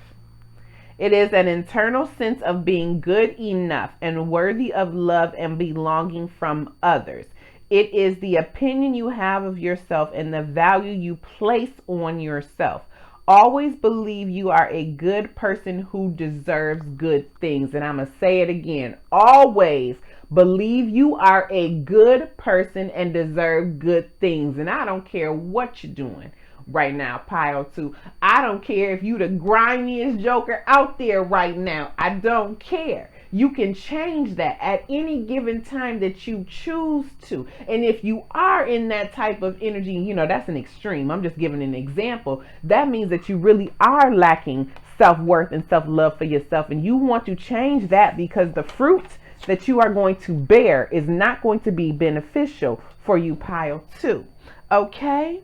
It is an internal sense of being good enough and worthy of love and belonging from others. It is the opinion you have of yourself and the value you place on yourself. Always believe you are a good person who deserves good things. And I'm going to say it again. Always believe you are a good person and deserve good things. And I don't care what you're doing right now, pile 2. I don't care if you the grimiest joker out there right now. I don't care. You can change that at any given time that you choose to. And if you are in that type of energy, you know, that's an extreme. I'm just giving an example. That means that you really are lacking self-worth and self-love for yourself. And you want to change that, because the fruit that you are going to bear is not going to be beneficial for you, pile 2. Okay?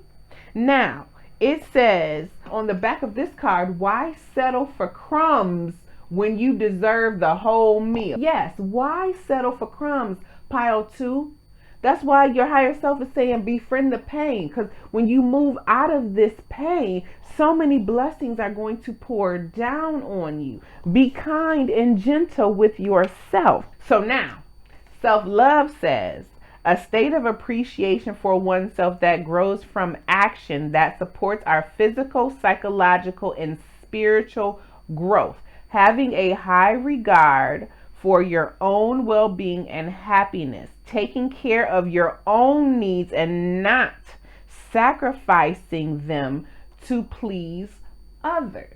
Now, it says on the back of this card, why settle for crumbs when you deserve the whole meal? Yes, why settle for crumbs, pile 2? That's why your higher self is saying befriend the pain, because when you move out of this pain, so many blessings are going to pour down on you. Be kind and gentle with yourself. So now, self-love says, a state of appreciation for oneself that grows from action that supports our physical, psychological, and spiritual growth. Having a high regard for your own well-being and happiness. Taking care of your own needs and not sacrificing them to please others.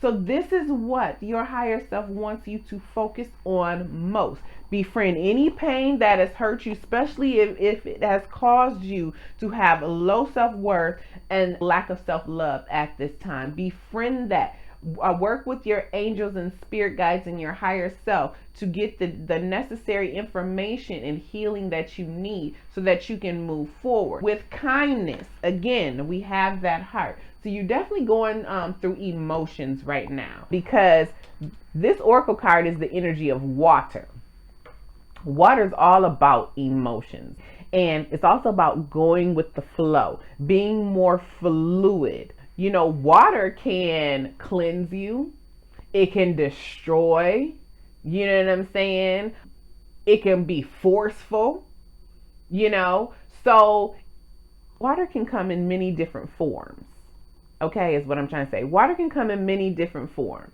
So this is what your higher self wants you to focus on most. Befriend any pain that has hurt you, especially if it has caused you to have low self-worth and lack of self-love at this time. Befriend that. Work with your angels and spirit guides and your higher self to get the necessary information and healing that you need so that you can move forward with kindness. Again, we have that heart. So you're definitely going through emotions right now, because this oracle card is the energy of water. Water is all about emotions, and it's also about going with the flow, being more fluid. You know, water can cleanse you. It can destroy. You know what I'm saying? It can be forceful, you know. So water can come in many different forms. Okay, is what I'm trying to say. Water can come in many different forms.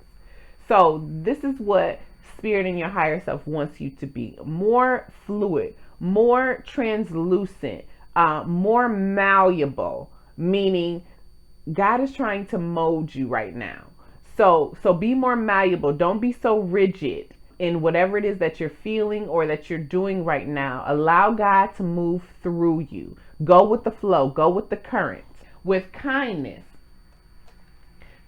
So this is what spirit and your higher self wants you to be. More fluid, more translucent, more malleable, meaning God is trying to mold you right now. So be more malleable. Don't be so rigid in whatever it is that you're feeling or that you're doing right now. Allow God to move through you. Go with the flow. Go with the current. With kindness.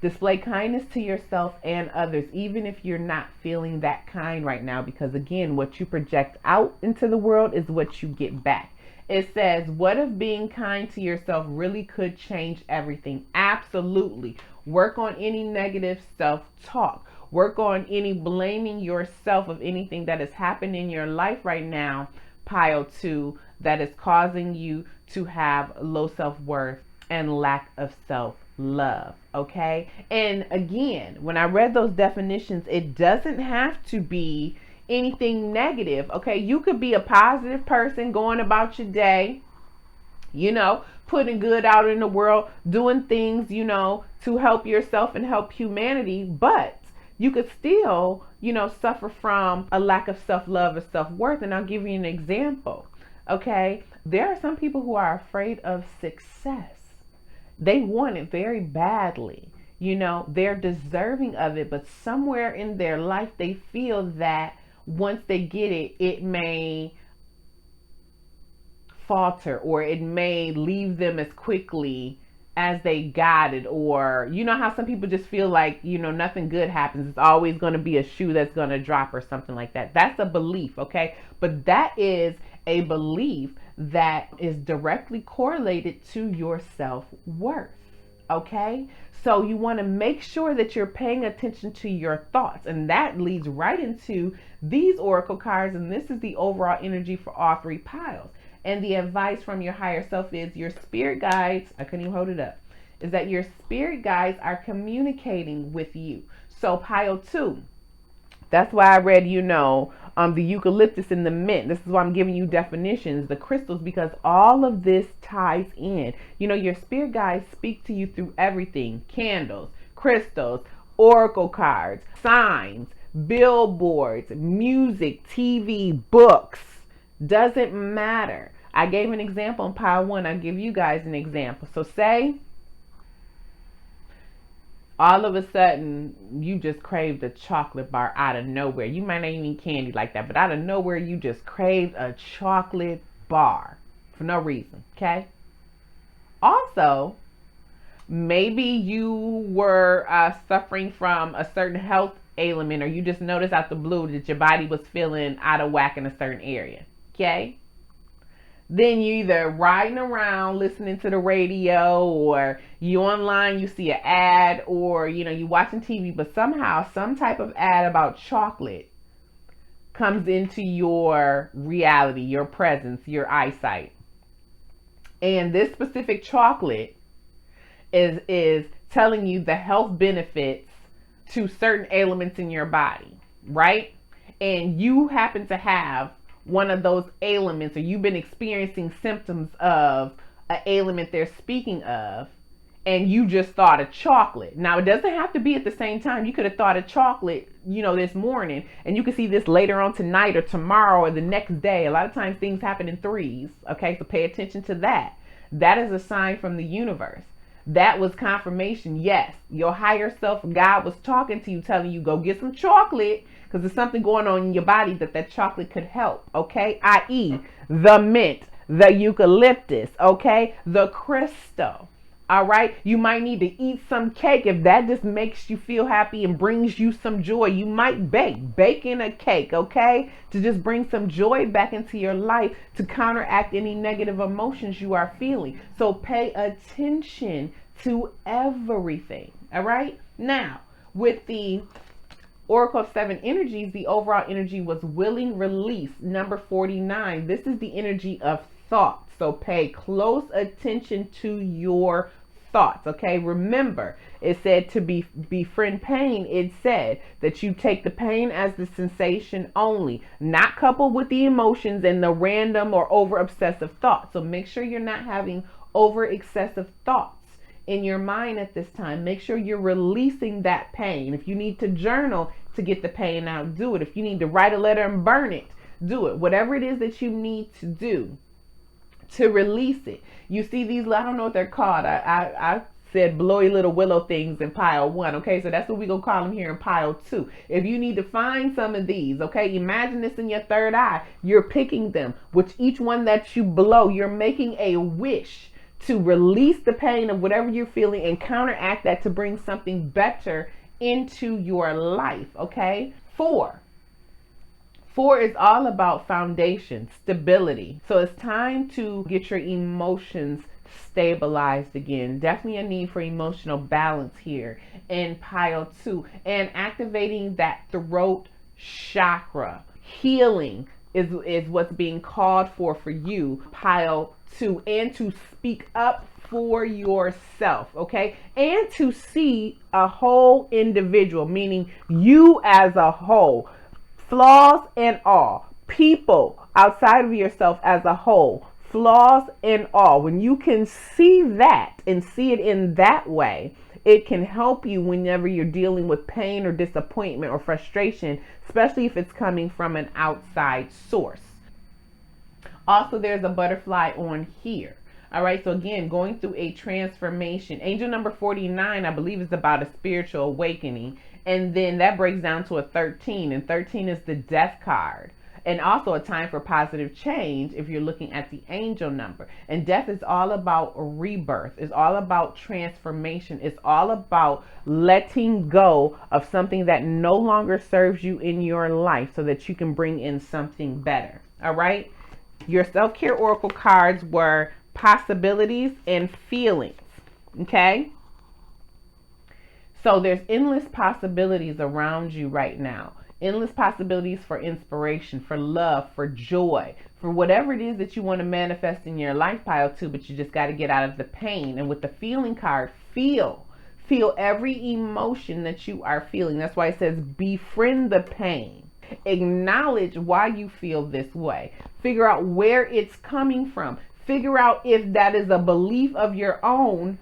Display kindness to yourself and others, even if you're not feeling that kind right now, because again, what you project out into the world is what you get back. It says, what if being kind to yourself really could change everything? Absolutely. Work on any negative self-talk. Work on any blaming yourself of anything that has happened in your life right now, pile 2, that is causing you to have low self-worth and lack of self-love, okay? And again, when I read those definitions, it doesn't have to be anything negative, okay? You could be a positive person going about your day, putting good out in the world, doing things, to help yourself and help humanity, but you could still, suffer from a lack of self-love or self-worth. And I'll give you an example, okay? There are some people who are afraid of success. They want it very badly. They're deserving of it, but somewhere in their life, they feel that once they get it, it may falter, or it may leave them as quickly as they got it. Or how some people just feel like nothing good happens, it's always going to be a shoe that's going to drop or something like that. That's a belief, okay? But that is a belief that is directly correlated to your self-worth, okay? So you want to make sure that you're paying attention to your thoughts, and that leads right into these oracle cards. And this is the overall energy for all three piles. And the advice from your higher self is your spirit guides, I couldn't even hold it up, is that your spirit guides are communicating with you. So pile 2, that's why I read, the eucalyptus and the mint. This is why I'm giving you definitions, the crystals, because all of this ties in. Your spirit guides speak to you through everything: candles, crystals, oracle cards, signs, billboards, music, TV, books. Doesn't matter. I gave an example in pile 1. I'll give you guys an example. So say all of a sudden you just craved a chocolate bar out of nowhere. You might not even eat candy like that, but out of nowhere you just craved a chocolate bar for no reason, okay? Also, maybe you were suffering from a certain health ailment, or you just noticed out the blue that your body was feeling out of whack in a certain area. Okay, then you either riding around listening to the radio, or you online, you see an ad, or you watching TV, but somehow some type of ad about chocolate comes into your reality, your presence, your eyesight. And this specific chocolate is telling you the health benefits to certain ailments in your body, right? And you happen to have one of those ailments, or you've been experiencing symptoms of an ailment they're speaking of, and you just thought of chocolate. Now, it doesn't have to be at the same time. You could have thought of chocolate, this morning, and you can see this later on tonight or tomorrow or the next day. A lot of times things happen in threes, okay? So pay attention to that. That is a sign from the universe. That was confirmation. Yes, your higher self, God, was talking to you, telling you, go get some chocolate, because there's something going on in your body that chocolate could help, okay? I.e., the mint, the eucalyptus, okay? The crystal, all right? You might need to eat some cake if that just makes you feel happy and brings you some joy. You might bake in a cake, okay? To just bring some joy back into your life to counteract any negative emotions you are feeling. So pay attention to everything, all right? Now, with the Oracle of 7 energies, the overall energy was willing release, number 49. This is the energy of thought. So pay close attention to your thoughts, okay? Remember, it said to befriend pain. It said that you take the pain as the sensation only, not coupled with the emotions and the random or over obsessive thoughts. So make sure you're not having over excessive thoughts in your mind at this time. Make sure you're releasing that pain. If you need to journal to get the pain out, do it. If you need to write a letter and burn it, do it. Whatever it is that you need to do to release it. You see these, I don't know what they're called. I said blowy little willow things in pile 1. Okay, so that's what we're going to call them here in pile 2. If you need to find some of these, okay, imagine this in your third eye. You're picking them. With each one that you blow, you're making a wish to release the pain of whatever you're feeling and counteract that to bring something better into your life, okay? 4 is all about foundation, stability. So it's time to get your emotions stabilized again. Definitely a need for emotional balance here in pile 2. And activating that throat chakra, healing is what's being called for you, pile 2, and to speak up for yourself, okay? And to see a whole individual, meaning you as a whole, flaws and all, people outside of yourself as a whole, flaws and all. When you can see that and see it in that way, it can help you whenever you're dealing with pain or disappointment or frustration, especially if it's coming from an outside source. Also, there's a butterfly on here. All right, so again, going through a transformation. Angel number 49, I believe, is about a spiritual awakening. And then that breaks down to a 13. And 13 is the death card. And also a time for positive change if you're looking at the angel number. And death is all about rebirth. It's all about transformation. It's all about letting go of something that no longer serves you in your life so that you can bring in something better. All right? Your self-care oracle cards were possibilities and feelings. Okay? So there's endless possibilities around you right now. Endless possibilities for inspiration, for love, for joy, for whatever it is that you want to manifest in your life, pile 2, but you just got to get out of the pain. And with the feeling card, feel every emotion that you are feeling. That's why it says befriend the pain. Acknowledge why you feel this way. Figure out where it's coming from. Figure out if that is a belief of your own,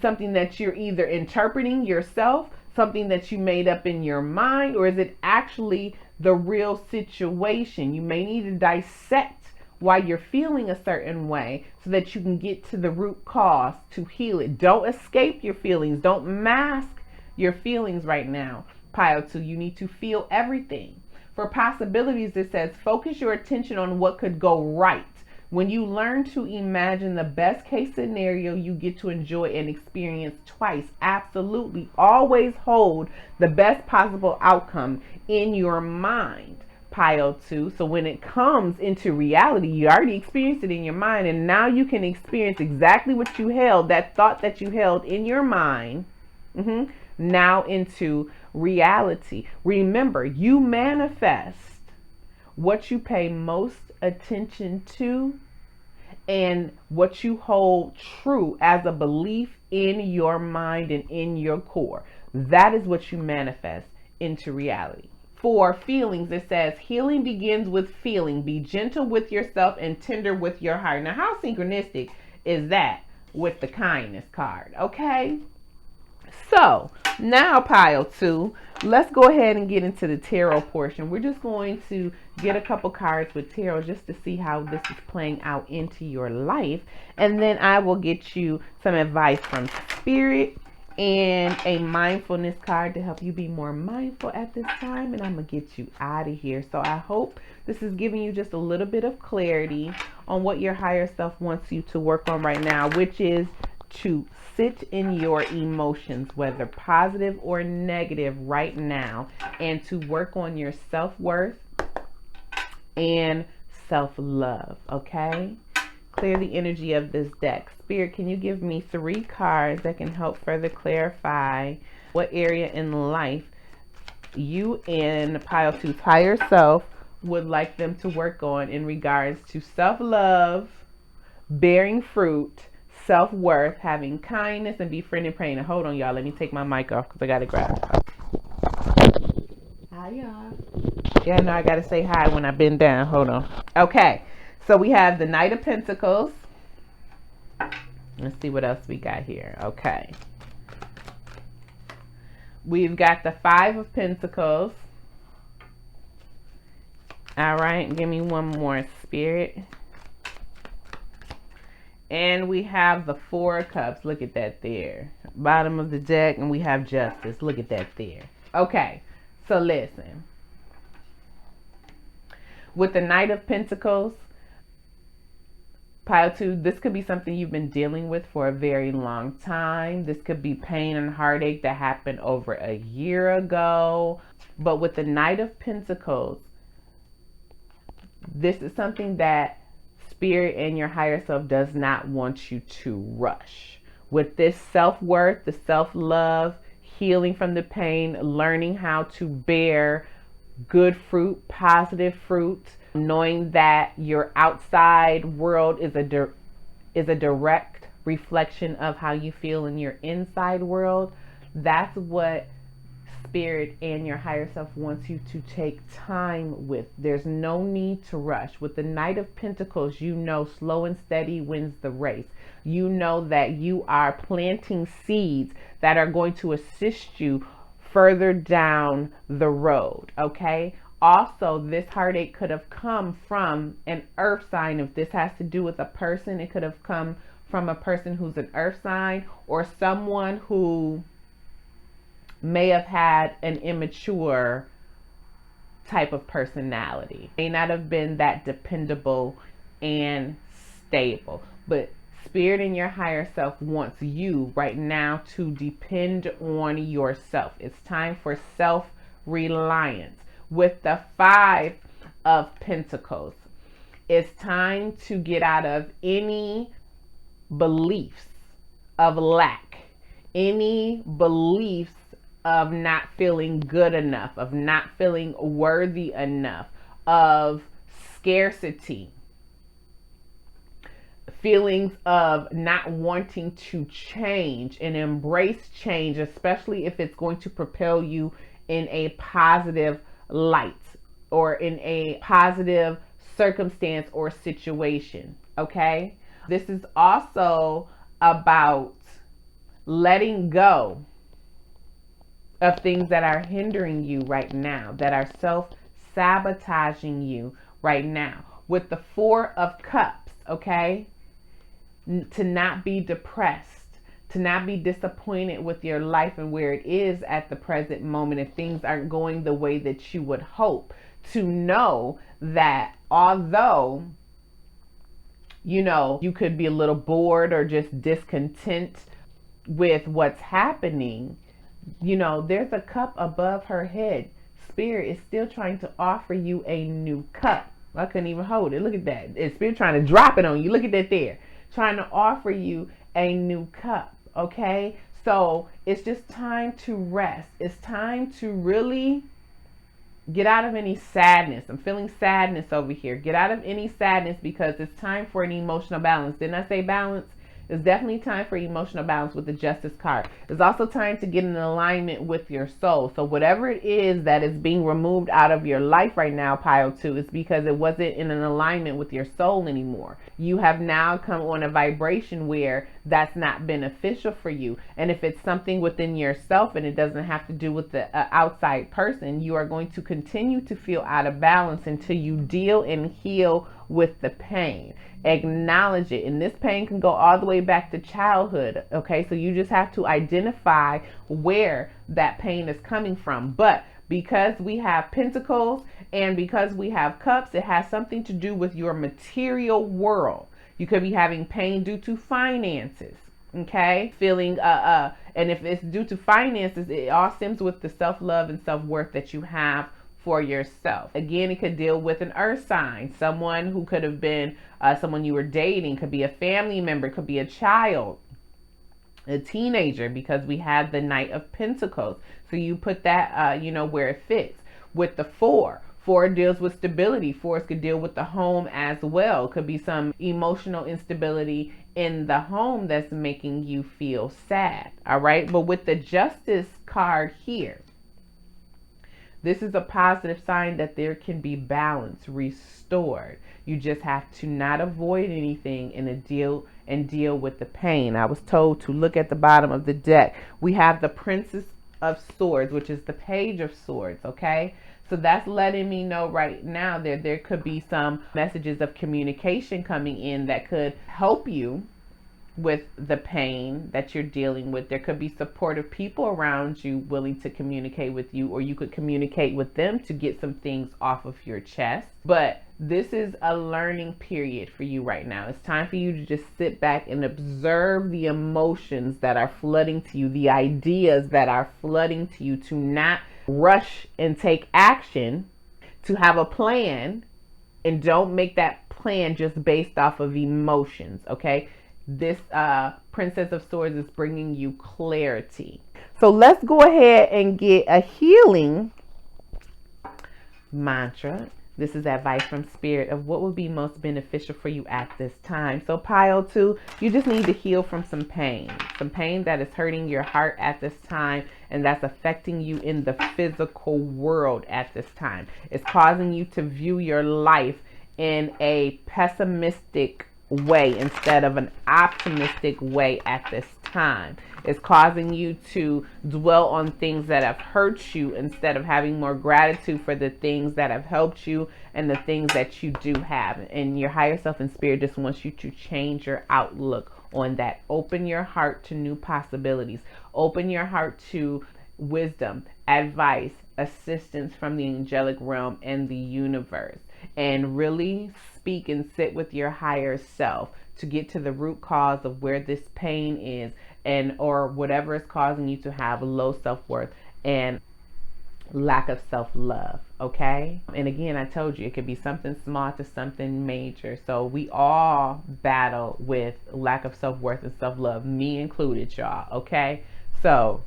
something that you're either interpreting yourself, something that you made up in your mind, or is it actually the real situation? You may need to dissect why you're feeling a certain way so that you can get to the root cause to heal it. Don't escape your feelings. Don't mask your feelings right now, pile 2. You need to feel everything. For possibilities, it says focus your attention on what could go right. When you learn to imagine the best case scenario, you get to enjoy and experience twice. Absolutely. Always hold the best possible outcome in your mind, pile 2. So when it comes into reality, you already experienced it in your mind, and now you can experience exactly what you held, that thought that you held in your mind, now into reality. Remember, you manifest what you pay most attention to and what you hold true as a belief in your mind and in your core. That is what you manifest into reality. For feelings, it says healing begins with feeling. Be gentle with yourself and tender with your heart. Now, how synchronistic is that with the kindness card? Okay. So now, pile 2, let's go ahead and get into the tarot portion. We're just going to get a couple cards with tarot just to see how this is playing out into your life. And then I will get you some advice from Spirit and a mindfulness card to help you be more mindful at this time. And I'm going to get you out of here. So I hope this is giving you just a little bit of clarity on what your higher self wants you to work on right now, which is to sit in your emotions, whether positive or negative right now, and to work on your self-worth and self-love, okay? Clear the energy of this deck. Spirit, can you give me 3 cards that can help further clarify what area in life you and pile 2's higher self would like them to work on in regards to self-love, bearing fruit, self-worth, having kindness, and befriending pain. And hold on, y'all. Let me take my mic off because I got to grab it. Hi, y'all. Yeah, no, I got to say hi when I bend down. Hold on. Okay. So we have the Knight of Pentacles. Let's see what else we got here. Okay. We've got the 5 of Pentacles. All right. Give me one more, Spirit. And we have the 4 of Cups. Look at that there. Bottom of the deck. And we have Justice. Look at that there. Okay. So listen. With the Knight of Pentacles, pile 2, this could be something you've been dealing with for a very long time. This could be pain and heartache that happened over a year ago. But with the Knight of Pentacles, this is something that Spirit and your higher self does not want you to rush. With this self-worth, the self-love, healing from the pain, learning how to bear good fruit, positive fruit, knowing that your outside world is a direct reflection of how you feel in your inside world. That's what spirit and your higher self wants you to take time with. There's no need to rush. With the Knight of Pentacles, you know slow and steady wins the race. You know that you are planting seeds that are going to assist you further down the road, okay? Also, this heartache could have come from an earth sign. If this has to do with a person, it could have come from a person who's an earth sign, or someone who may have had an immature type of personality. May not have been that dependable and stable. But spirit and your higher self wants you right now to depend on yourself. It's time for self-reliance. With the Five of Pentacles, it's time to get out of any beliefs of lack, any beliefs of not feeling good enough, of not feeling worthy enough, of scarcity, feelings of not wanting to change and embrace change, especially if it's going to propel you in a positive light or in a positive circumstance or situation. Okay? This is also about letting go of things that are hindering you right now, that are self-sabotaging you right now. With the Four of Cups, okay? To not be depressed, to not be disappointed with your life and where it is at the present moment if things aren't going the way that you would hope. To know that although, you know, you could be a little bored or just discontent with what's happening, you know, there's a cup above her head. Spirit is still trying to offer you a new cup. I couldn't even hold it. Look at that. It's Spirit trying to drop it on you. Look at that there. Trying to offer you a new cup. Okay? So it's just time to rest. It's time to really get out of any sadness. I'm feeling sadness over here. Get out of any sadness because it's time for an emotional balance. Didn't I say balance? It's definitely time for emotional balance with the Justice card. It's also time to get in alignment with your soul. So whatever it is that is being removed out of your life right now, pile 2, is because it wasn't in an alignment with your soul anymore. You have now come on a vibration where that's not beneficial for you. And if it's something within yourself and it doesn't have to do with the outside person, you are going to continue to feel out of balance until you deal and heal with the pain. Acknowledge it. And this pain can go all the way back to childhood. Okay, so you just have to identify where that pain is coming from. But because we have pentacles and because we have cups, it has something to do with your material world. You could be having pain due to finances. Okay, feeling and if it's due to finances, it all stems with the self-love and self-worth that you have for yourself. Again, it could deal with an earth sign, someone who could have been someone you were dating, could be a family member, could be a child, a teenager, because we have the Knight of Pentacles. So you put that, where it fits. With the Four deals with stability. Fours could deal with the home as well. Could be some emotional instability in the home that's making you feel sad. All right. But with the Justice card here, this is a positive sign that there can be balance restored. You just have to not avoid anything and deal with the pain. I was told to look at the bottom of the deck. We have the Princess of Swords, which is the Page of Swords, okay? So that's letting me know right now that there could be some messages of communication coming in that could help you with the pain that you're dealing with. There could be supportive people around you willing to communicate with you, or you could communicate with them to get some things off of your chest. But this is a learning period for you right now. It's time for you to just sit back and observe the emotions that are flooding to you, the ideas that are flooding to you, to not rush and take action, to have a plan, and don't make that plan just based off of emotions, okay? This Princess of Swords is bringing you clarity. So let's go ahead and get a healing mantra This is advice from Spirit of what would be most beneficial for you at this time. So pile 2, you just need to heal from some pain that is hurting your heart at this time, and that's affecting you in the physical world at this time. It's causing you to view your life in a pessimistic way instead of an optimistic way at this time. It's causing you to dwell on things that have hurt you instead of having more gratitude for the things that have helped you and the things that you do have. And your higher self and spirit just wants you to change your outlook on that. Open your heart to new possibilities. Open your heart to wisdom, advice, assistance from the angelic realm and the universe. And really speak and sit with your higher self to get to the root cause of where this pain is, and or whatever is causing you to have low self-worth and lack of self-love. Okay, and again, I told you it could be something small to something major. So we all battle with lack of self-worth and self-love, me included, y'all. Okay, so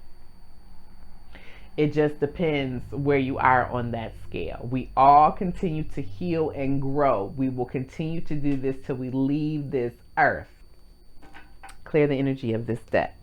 it just depends where you are on that scale. We all continue to heal and grow. We will continue to do this till we leave this earth. Clear the energy of this deck.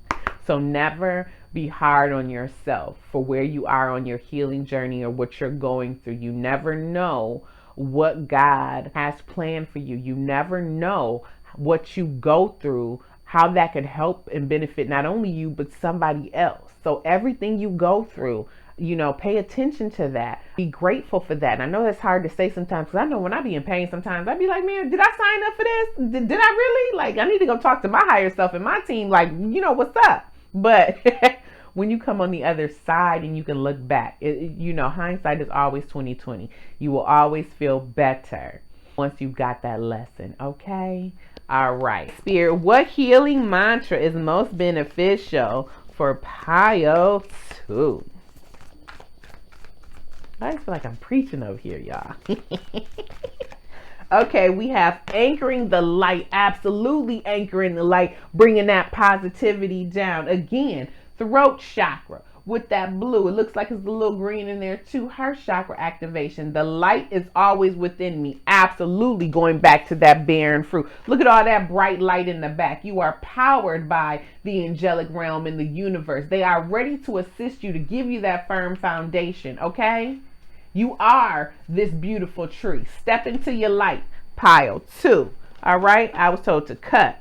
So never be hard on yourself for where you are on your healing journey or what you're going through. You never know what God has planned for you. You never know what you go through, how that could help and benefit not only you, but somebody else. So everything you go through, pay attention to that. Be grateful for that. And I know that's hard to say sometimes, because I know when I be in pain sometimes, I'd be like, man, did I sign up for this? Did I really? Like, I need to go talk to my higher self and my team, like, what's up? But when you come on the other side and you can look back, hindsight is always 20/20. You will always feel better once you've got that lesson. Okay? All right. Spirit, what healing mantra is most beneficial for pile 2? I just feel like I'm preaching over here, y'all. Okay, we have anchoring the light. Absolutely anchoring the light, bringing that positivity down. Again, throat chakra with that blue. It looks like it's a little green in there too. Heart chakra activation. The light is always within me. Absolutely going back to that bearing fruit. Look at all that bright light in the back. You are powered by the angelic realm in the universe. They are ready to assist you, to give you that firm foundation. Okay? You are this beautiful tree. Step into your light. Pile 2. All right? I was told to cut.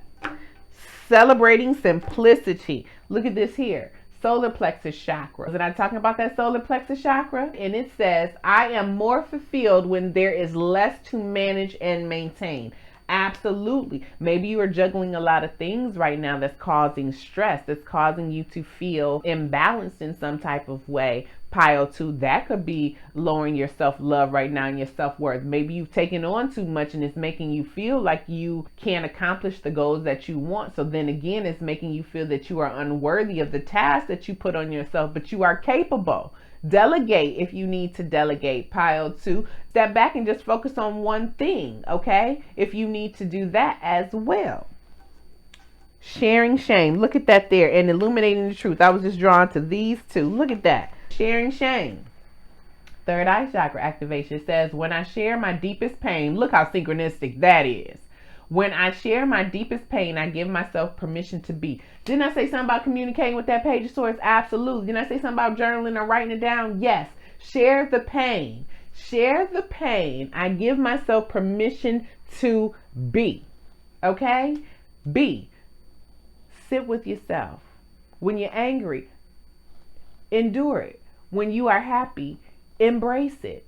Celebrating simplicity. Look at this here. Solar plexus chakra. Was I talking about that solar plexus chakra? And it says, I am more fulfilled when there is less to manage and maintain. Absolutely. Maybe you are juggling a lot of things right now that's causing stress, that's causing you to feel imbalanced in some type of way. Pile 2, that could be lowering your self-love right now and your self-worth. Maybe you've taken on too much and it's making you feel like you can't accomplish the goals that you want. So then again, it's making you feel that you are unworthy of the task that you put on yourself, but you are capable. Delegate if you need to delegate. Pile 2, step back and just focus on one thing, okay? If you need to do that as well. Sharing shame. Look at that there. And illuminating the truth. I was just drawn to these two. Look at that. Sharing shame. Third eye chakra activation says, when I share my deepest pain, look how synchronistic that is. When I share my deepest pain, I give myself permission to be. Didn't I say something about communicating with that page of swords? Absolutely. Didn't I say something about journaling or writing it down? Yes. Share the pain. Share the pain. I give myself permission to be. Okay? Be. Sit with yourself. When you're angry, endure it. When you are happy, embrace it.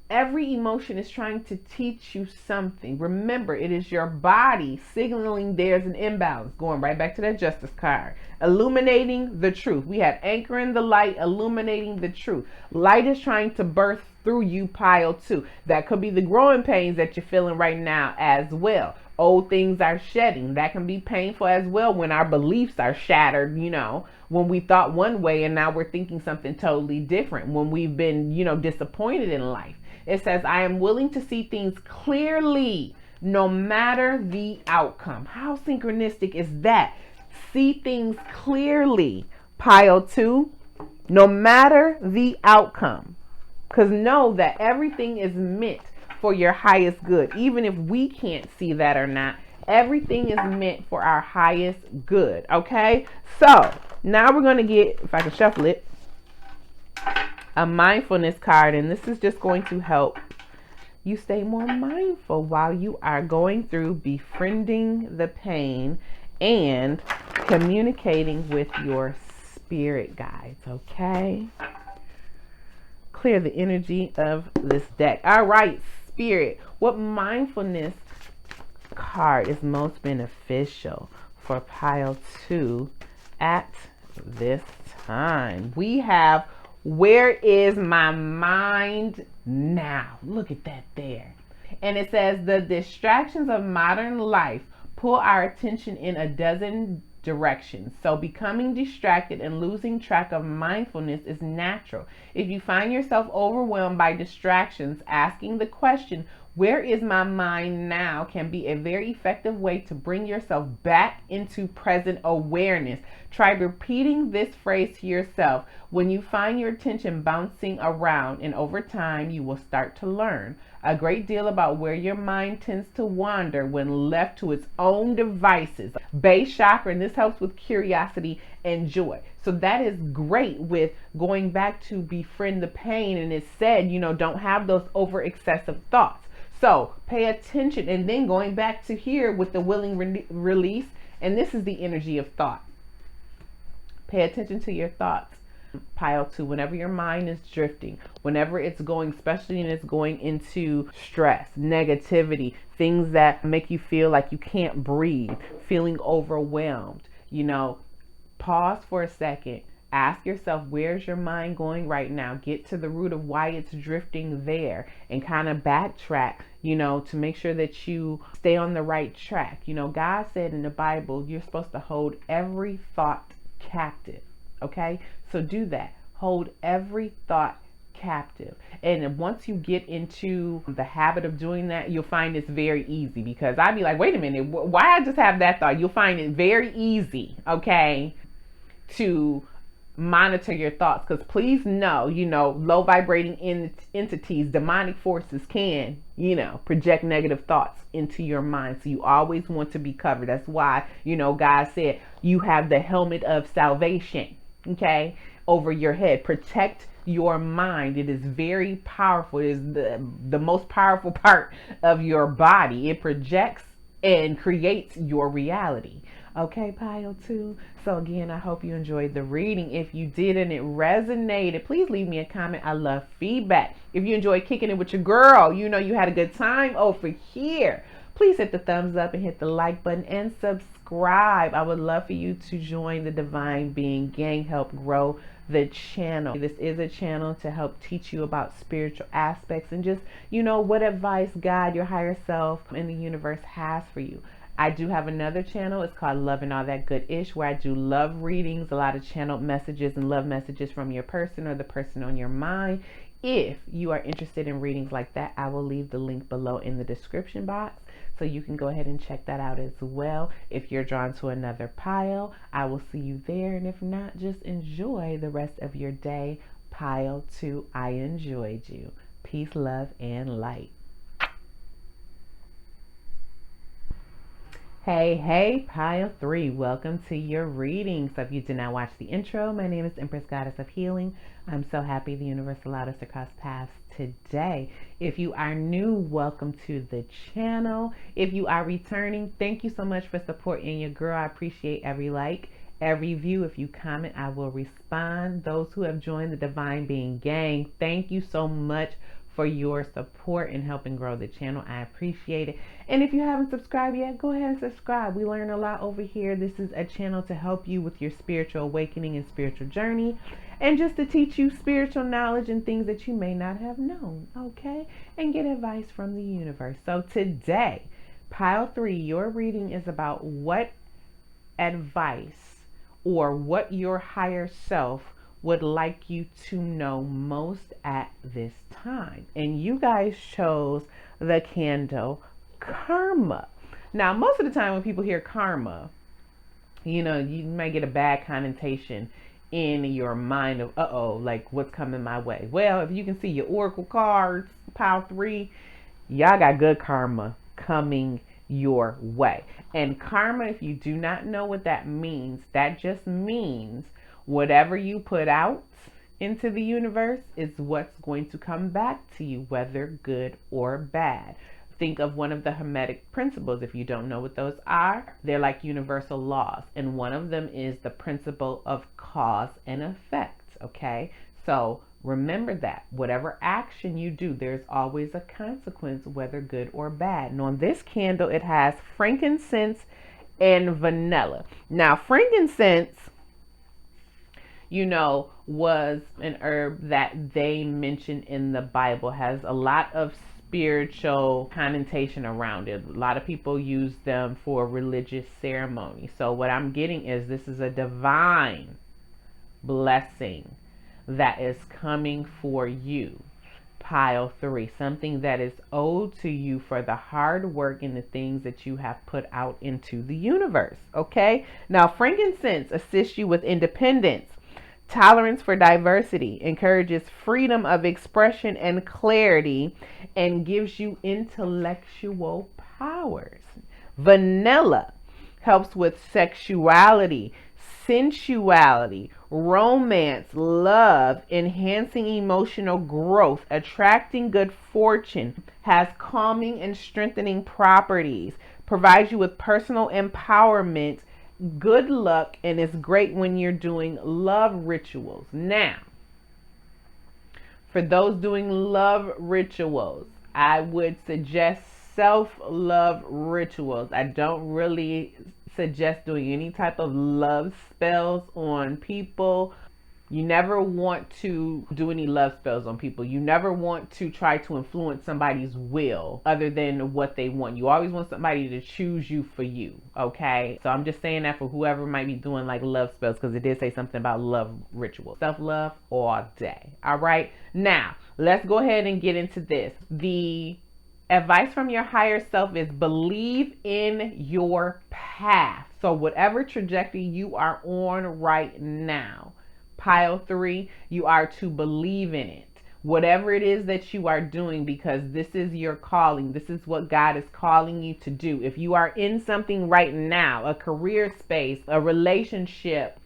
Every emotion is trying to teach you something. Remember, it is your body signaling there's an imbalance. Going right back to that justice card. Illuminating the truth. We have anchoring the light, illuminating the truth. Light is trying to birth through you, pile 2. That could be the growing pains that you're feeling right now as well. Old things are shedding. That can be painful as well when our beliefs are shattered, when we thought one way and now we're thinking something totally different. When we've been, disappointed in life. It says, I am willing to see things clearly, no matter the outcome. How synchronistic is that? See things clearly, pile 2, no matter the outcome. Because know that everything is meant for your highest good. Even if we can't see that or not, everything is meant for our highest good. Okay? So now we're going to get, if I can shuffle it, a mindfulness card. And this is just going to help you stay more mindful while you are going through befriending the pain and communicating with your spirit guides. Okay? Clear the energy of this deck. All right, spirit. What mindfulness card is most beneficial for pile 2 at this time? We have, where is my mind now? Look at that there. And it says, the distractions of modern life pull our attention in a dozen directions. So becoming distracted and losing track of mindfulness is natural. If you find yourself overwhelmed by distractions, asking the question, where is my mind now, can be a very effective way to bring yourself back into present awareness. Try repeating this phrase to yourself when you find your attention bouncing around, and over time you will start to learn a great deal about where your mind tends to wander when left to its own devices. Base chakra, and this helps with curiosity and joy. So that is great with going back to befriend the pain. And it said, don't have those over excessive thoughts. So pay attention, and then going back to here with the willing release. And this is the energy of thought. Pay attention to your thoughts. Pile 2, whenever your mind is drifting, whenever it's going, especially when it's going into stress, negativity, things that make you feel like you can't breathe, feeling overwhelmed, pause for a second. Ask yourself, where's your mind going right now? Get to the root of why it's drifting there and kind of backtrack, to make sure that you stay on the right track. God said in the Bible, you're supposed to hold every thought captive. Okay? So do that. Hold every thought captive. And once you get into the habit of doing that, you'll find it's very easy, because I'd be like, wait a minute, why I just have that thought? You'll find it very easy, okay, to monitor your thoughts. Because please know, low vibrating entities, demonic forces can, project negative thoughts into your mind. So you always want to be covered. That's why, God said you have the helmet of salvation, okay, over your head. Protect your mind. It is very powerful. It is the most powerful part of your body. It projects and creates your reality. Okay, pile 2. So again, I hope you enjoyed the reading. If you did and it resonated, please leave me a comment. I love feedback. If you enjoyed kicking it with your girl, you had a good time over here, please hit the thumbs up and hit the like button and subscribe. I would love for you to join the Divine Being Gang, help grow the channel. This is a channel to help teach you about spiritual aspects and just, what advice God, your higher self, and the universe has for you. I do have another channel. It's called Love and All That Good Ish, where I do love readings, a lot of channeled messages and love messages from your person or the person on your mind. If you are interested in readings like that, I will leave the link below in the description box, so you can go ahead and check that out as well. If you're drawn to another pile, I will see you there. And if not, just enjoy the rest of your day. Pile 2, I enjoyed you. Peace, love, and light. Hey, pile 3, welcome to your reading. So if you did not watch the intro, my name is Empress, Goddess of Healing. I'm so happy the universe allowed us to cross paths today. If you are new, welcome to the channel. If you are returning, thank you so much for supporting your girl. I appreciate every like, every view. If you comment, I will respond. Those who have joined the Divine Being Gang, thank you so much for your support in helping grow the channel. I appreciate it. And if you haven't subscribed yet, go ahead and subscribe. We learn a lot over here. This is a channel to help you with your spiritual awakening and spiritual journey, and just to teach you spiritual knowledge and things that you may not have known, okay? And get advice from the universe. So today, pile 3, your reading is about what advice or what your higher self would like you to know most at this time. And you guys chose the candle karma. Now, most of the time when people hear karma, you might get a bad connotation in your mind of, uh-oh, like what's coming my way. Well, if you can see your oracle cards, pile 3, y'all got good karma coming your way. And karma, if you do not know what that means, that just means whatever you put out into the universe is what's going to come back to you, whether good or bad. Think of one of the Hermetic principles. If you don't know what those are, they're like universal laws. And one of them is the principle of cause and effect. Okay? So remember that. Whatever action you do, there's always a consequence, whether good or bad. And on this candle, it has frankincense and vanilla. Now, frankincense, was an herb that they mention in the Bible, has a lot of spiritual connotation around it. A lot of people use them for religious ceremony. So what I'm getting is this is a divine blessing that is coming for you. Pile 3, something that is owed to you for the hard work and the things that you have put out into the universe. Okay? Now, frankincense assists you with independence, tolerance for diversity, encourages freedom of expression and clarity, and gives you intellectual powers. Vanilla helps with sexuality, sensuality, romance, love, enhancing emotional growth, attracting good fortune, has calming and strengthening properties, provides you with personal empowerment, good luck, and is great when you're doing love rituals. Now, for those doing love rituals, I would suggest self-love rituals. I don't really suggest doing any type of love spells on people. You never want to do any love spells on people. You never want to try to influence somebody's will other than what they want. You always want somebody to choose you for you, okay? So I'm just saying that for whoever might be doing like love spells, because it did say something about love ritual. Self-love all day, all right? Now, let's go ahead and get into this. The advice from your higher self is believe in your path. So whatever trajectory you are on right now, pile 3, you are to believe in it. Whatever it is that you are doing, because this is your calling. This is what God is calling you to do. If you are in something right now, a career space, a relationship,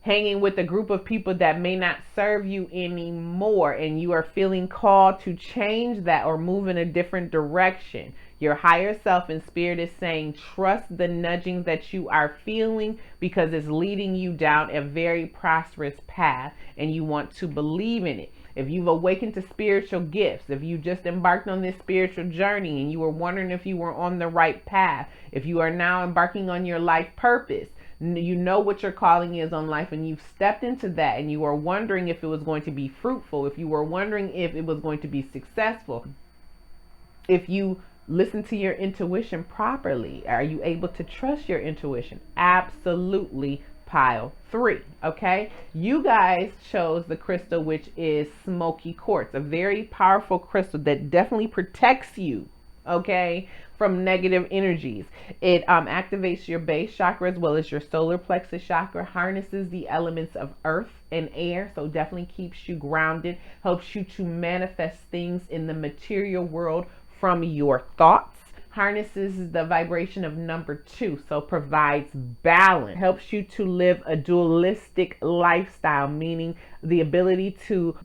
hanging with a group of people that may not serve you anymore, and you are feeling called to change that or move in a different direction, your higher self and spirit is saying, trust the nudgings that you are feeling, because it's leading you down a very prosperous path, and you want to believe in it. If you've awakened to spiritual gifts, if you just embarked on this spiritual journey and you were wondering if you were on the right path, if you are now embarking on your life purpose, you know what your calling is on life, and you've stepped into that, and you are wondering if it was going to be fruitful, if you were wondering if it was going to be successful, if you listen to your intuition properly, are you able to trust your intuition? Absolutely. Pile 3. Okay, you guys chose the crystal, which is Smoky Quartz, a very powerful crystal that definitely protects you, okay, from negative energies. It activates your base chakra as well as your solar plexus chakra, harnesses the elements of earth and air, so definitely keeps you grounded, helps you to manifest things in the material world from your thoughts, harnesses the vibration of number 2, so provides balance, helps you to live a dualistic lifestyle, meaning the ability to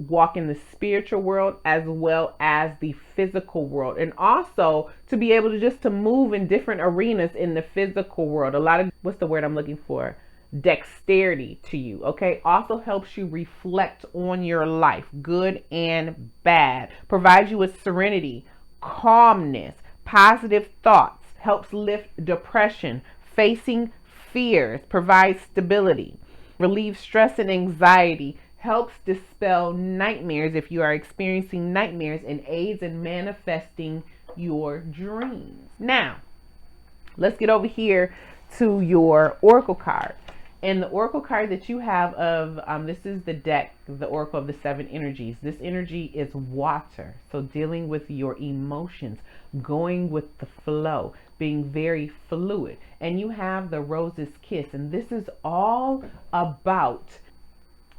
walk in the spiritual world as well as the physical world, and also to be able to just to move in different arenas in the physical world. A lot of, what's the word I'm looking for? Dexterity to you, okay? Also helps you reflect on your life, good and bad, provides you with serenity, calmness, positive thoughts, helps lift depression, facing fears, provides stability, relieves stress and anxiety, helps dispel nightmares if you are experiencing nightmares, and aids in manifesting your dreams. Now, let's get over here to your oracle card. And the oracle card that you have of, this is the deck, the oracle of the 7 energies. This energy is water. So dealing with your emotions, going with the flow, being very fluid. And you have the rose's kiss. And this is all about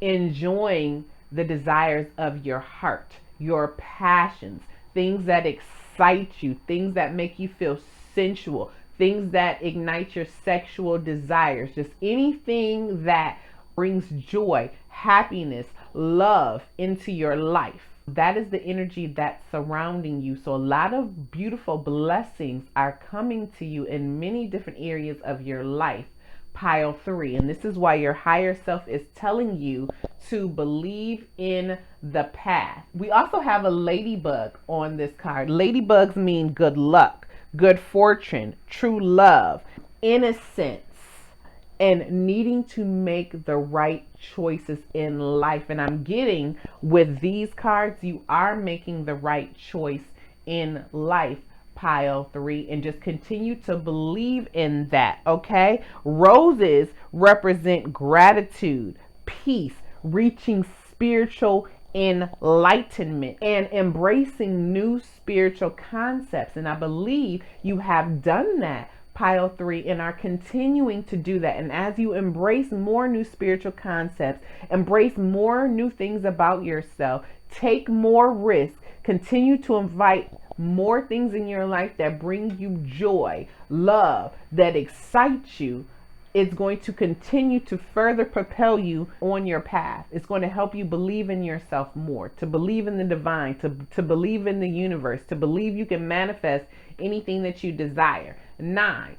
enjoying the desires of your heart, your passions, things that excite you, things that make you feel sensual, things that ignite your sexual desires, just anything that brings joy, happiness, love into your life. That is the energy that's surrounding you. So a lot of beautiful blessings are coming to you in many different areas of your life. Pile 3. And this is why your higher self is telling you to believe in the path. We also have a ladybug on this card. Ladybugs mean good luck, good fortune, true love, innocence, and needing to make the right choices in life. And I'm getting with these cards, you are making the right choice in life. Pile 3, and just continue to believe in that. Okay, roses represent gratitude, peace, reaching spiritual enlightenment, and embracing new spiritual concepts. And I believe you have done that, Pile 3, and are continuing to do that. And as you embrace more new spiritual concepts, embrace more new things about yourself, take more risks, continue to invite more things in your life that bring you joy, love, that excite you, it's going to continue to further propel you on your path. It's going to help you believe in yourself more, to believe in the divine, to believe in the universe, to believe you can manifest anything that you desire. 9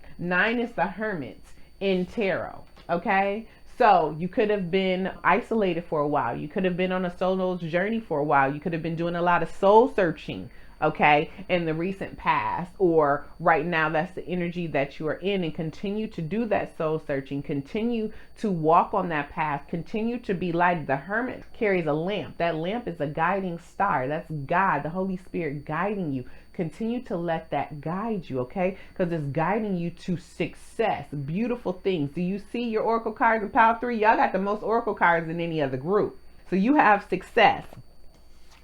is the Hermit in tarot. Okay, so you could have been isolated for a while. You could have been on a solo journey for a while. You could have been doing a lot of soul searching, okay, in the recent past, or right now. That's the energy that you are in, and continue to do that soul searching. Continue to walk on that path. Continue to be light. The Hermit carries a lamp. That lamp is a guiding star. That's God, the Holy Spirit, guiding you. Continue to let that guide you, okay? Because it's guiding you to success, beautiful things. Do you see your oracle cards in Pile 3? Y'all got the most oracle cards in any other group. So you have success,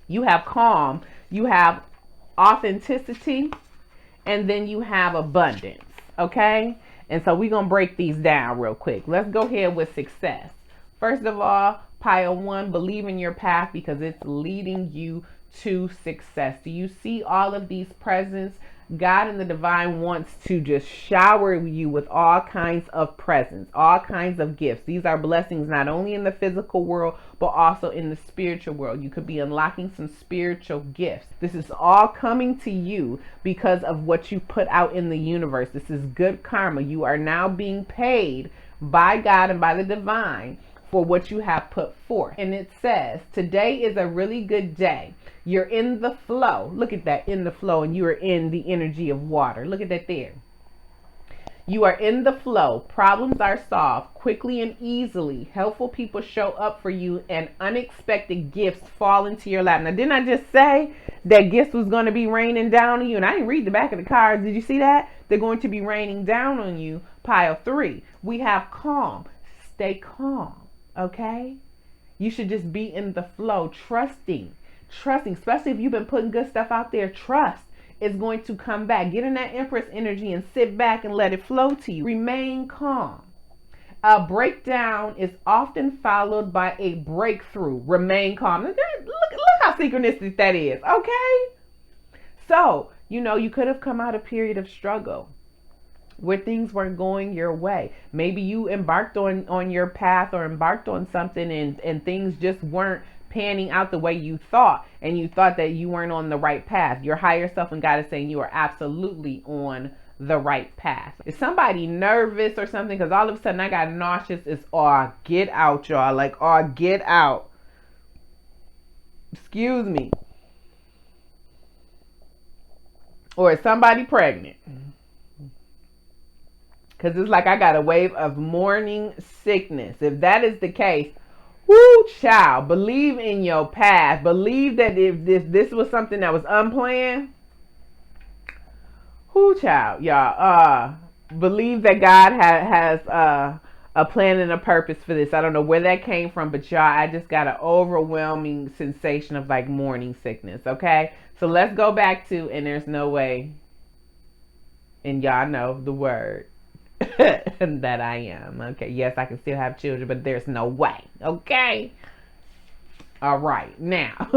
you have calm, you have authenticity, and then you have abundance, okay? And so we're going to break these down real quick. Let's go ahead with success. First of all, Pile 1, believe in your path because it's leading you to success. Do you see all of these presents? God and the divine wants to just shower you with all kinds of presents, all kinds of gifts. These are blessings not only in the physical world, but also in the spiritual world. You could be unlocking some spiritual gifts. This is all coming to you because of what you put out in the universe. This is good karma. You are now being paid by God and by the divine for what you have put forth. And it says, today is a really good day. You're in the flow. Look at that, in the flow, and you are in the energy of water. Look at that there. You are in the flow. Problems are solved quickly and easily. Helpful people show up for you, and unexpected gifts fall into your lap. Now, didn't I just say that gifts was going to be raining down on you? And I didn't read the back of the cards. Did you see that? They're going to be raining down on you. Pile 3. We have calm. Stay calm. Okay? You should just be in the flow, trusting, especially if you've been putting good stuff out there. Trust is going to come back. Get in that Empress energy and sit back and let it flow to you. Remain calm. A breakdown is often followed by a breakthrough. Remain calm. Look how synchronistic that is. Okay? So, you could have come out a period of struggle where things weren't going your way. Maybe you embarked on your path or embarked on something and things just weren't panning out the way you thought, and you thought that you weren't on the right path. Your higher self and God is saying you are absolutely on the right path. Is somebody nervous or something? Because all of a sudden I got nauseous. It's get out, y'all. Like, get out. Excuse me. Or is somebody pregnant? Because it's like I got a wave of morning sickness. If that is the case, whoo, child, believe in your path. Believe that if this was something that was unplanned, whoo, child, y'all, believe that God has a plan and a purpose for this. I don't know where that came from, but y'all, I just got an overwhelming sensation of like morning sickness, okay? So let's go back to, and there's no way And y'all know the word that I am. Okay, yes, I can still have children, but there's no way. Okay? All right, now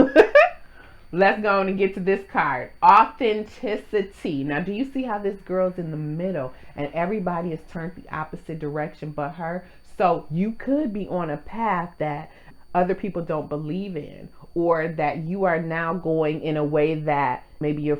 let's go on and get to this card. Authenticity. Now, do you see how this girl's in the middle and everybody has turned the opposite direction but her? So you could be on a path that other people don't believe in, or that you are now going in a way that maybe you're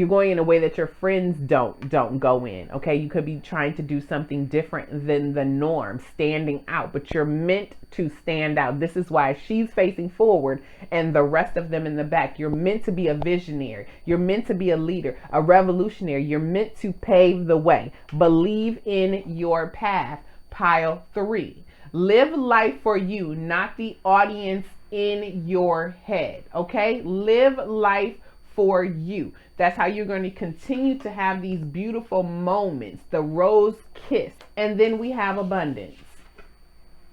going in a way that your friends don't go in. Okay, you could be trying to do something different than the norm, standing out, but you're meant to stand out. This is why she's facing forward and the rest of them in the back. You're meant to be a visionary. You're meant to be a leader, a revolutionary. You're meant to pave the way. Believe in your path. Pile 3. Live life for you, not the audience in your head. Okay, live life for you. That's how you're going to continue to have these beautiful moments, the rose kiss. And then we have abundance.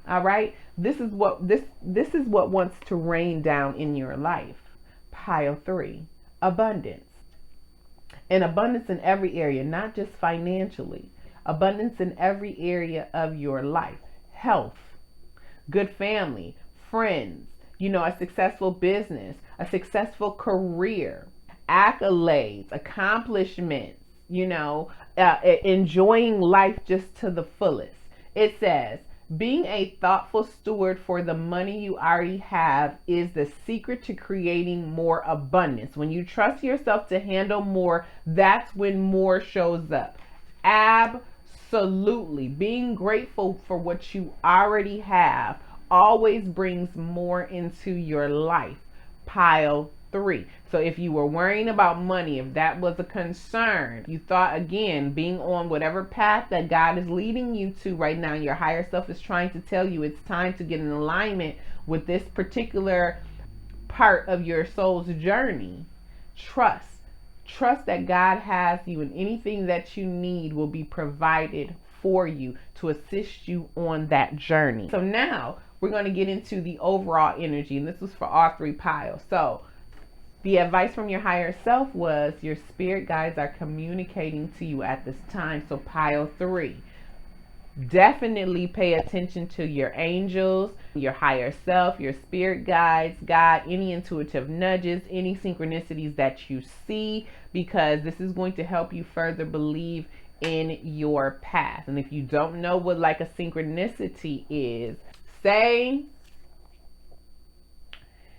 All right? This is what wants to rain down in your life. Pile 3, abundance. And abundance in every area, not just financially. Abundance in every area of your life. Health, good family, friends, a successful business, a successful career, accolades, accomplishments, enjoying life just to the fullest. It says, being a thoughtful steward for the money you already have is the secret to creating more abundance. When you trust yourself to handle more, that's when more shows up. Absolutely. Being grateful for what you already have always brings more into your life. Pile 3. So if you were worrying about money, if that was a concern, you thought, again, being on whatever path that God is leading you to right now, your higher self is trying to tell you it's time to get in alignment with this particular part of your soul's journey. Trust that God has you, and anything that you need will be provided for you to assist you on that journey. So now we're going to get into the overall energy, and this was for all 3 piles. So the advice from your higher self was your spirit guides are communicating to you at this time. So pile 3, definitely pay attention to your angels, your higher self, your spirit guides, God, any intuitive nudges, any synchronicities that you see, because this is going to help you further believe in your path. And if you don't know what like a synchronicity is, say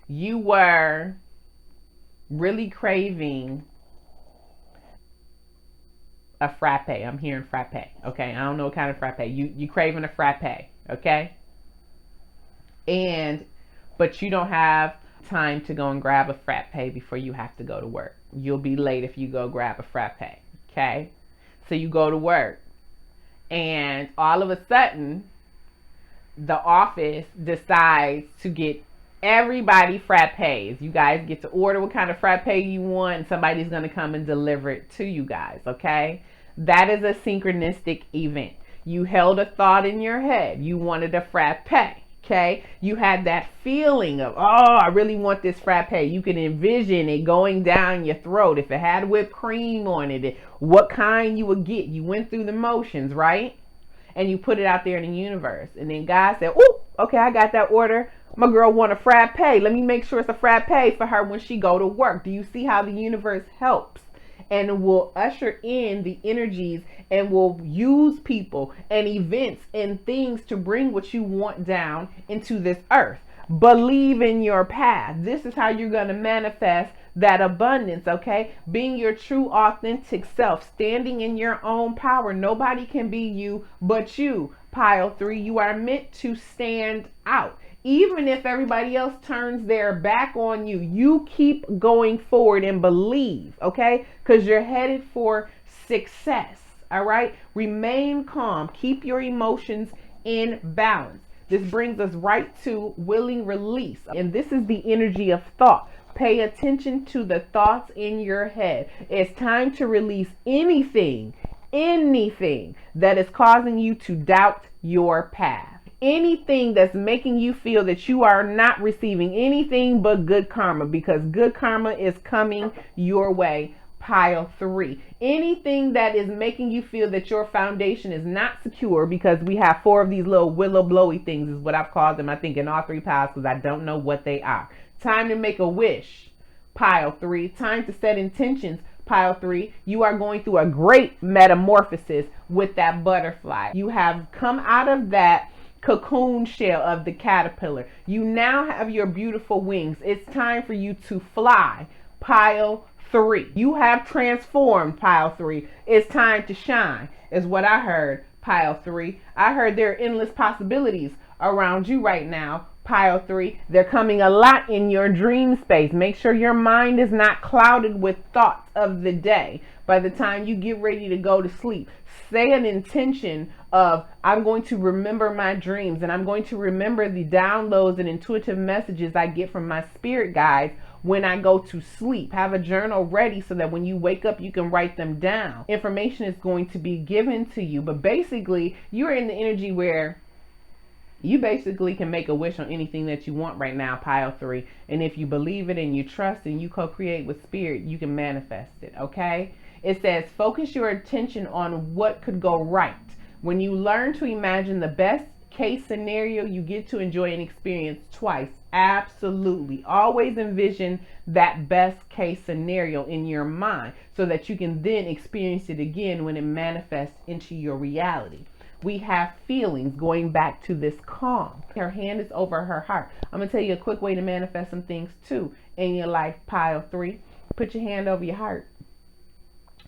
you were really craving a frappe. I'm hearing frappe. Okay, I don't know what kind of frappe. You craving a frappe. Okay, but you don't have time to go and grab a frappe before you have to go to work. You'll be late if you go grab a frappe. Okay, so you go to work, and all of a sudden, the office decides to get everybody frappes. You guys get to order what kind of frappe you want, and somebody's going to come and deliver it to you guys, okay? That is a synchronistic event. You held a thought in your head. You wanted a frappe, okay? You had that feeling of, oh, I really want this frappe. You can envision it going down your throat. If it had whipped cream on it, what kind you would get. You went through the motions, right? And you put it out there in the universe. And then God said, oh, okay, I got that order. My girl want a frappe. Let me make sure it's a frappe for her when she go to work. Do you see how the universe helps and will usher in the energies and will use people and events and things to bring what you want down into this earth? Believe in your path. This is how you're going to manifest that abundance, okay? Being your true authentic self, standing in your own power. Nobody can be you but you. Pile 3, you are meant to stand out. Even if everybody else turns their back on you, you keep going forward and believe, okay? Because you're headed for success, all right? Remain calm. Keep your emotions in balance. This brings us right to willing release. And this is the energy of thought. Pay attention to the thoughts in your head. It's time to release anything that is causing you to doubt your path. Anything that's making you feel that you are not receiving anything but good karma, because good karma is coming your way. pile 3. Anything that is making you feel that your foundation is not secure, because we have 4 of these little willow blowy things is what I've called them, I think, in all 3 piles, because I don't know what they are. Time to make a wish, pile 3. Time to set intentions, pile 3. You are going through a great metamorphosis with that butterfly. You have come out of that cocoon shell of the caterpillar. You now have your beautiful wings. It's time for you to fly, pile 3. You have transformed, pile 3. It's time to shine, is what I heard, pile 3. I heard there are endless possibilities around you right now, pile 3. They're coming a lot in your dream space. Make sure your mind is not clouded with thoughts of the day. By the time you get ready to go to sleep, say an intention of, I'm going to remember my dreams, and I'm going to remember the downloads and intuitive messages I get from my spirit guides when I go to sleep. Have a journal ready so that when you wake up, you can write them down. Information is going to be given to you, but basically you're in the energy where you basically can make a wish on anything that you want right now, pile 3. And if you believe it and you trust and you co-create with spirit, you can manifest it, okay? It says, focus your attention on what could go right. When you learn to imagine the best case scenario, you get to enjoy an experience twice. Absolutely. Always envision that best case scenario in your mind so that you can then experience it again when it manifests into your reality. We have feelings, going back to this calm. Her hand is over her heart. I'm going to tell you a quick way to manifest some things too in your life, pile 3. Put your hand over your heart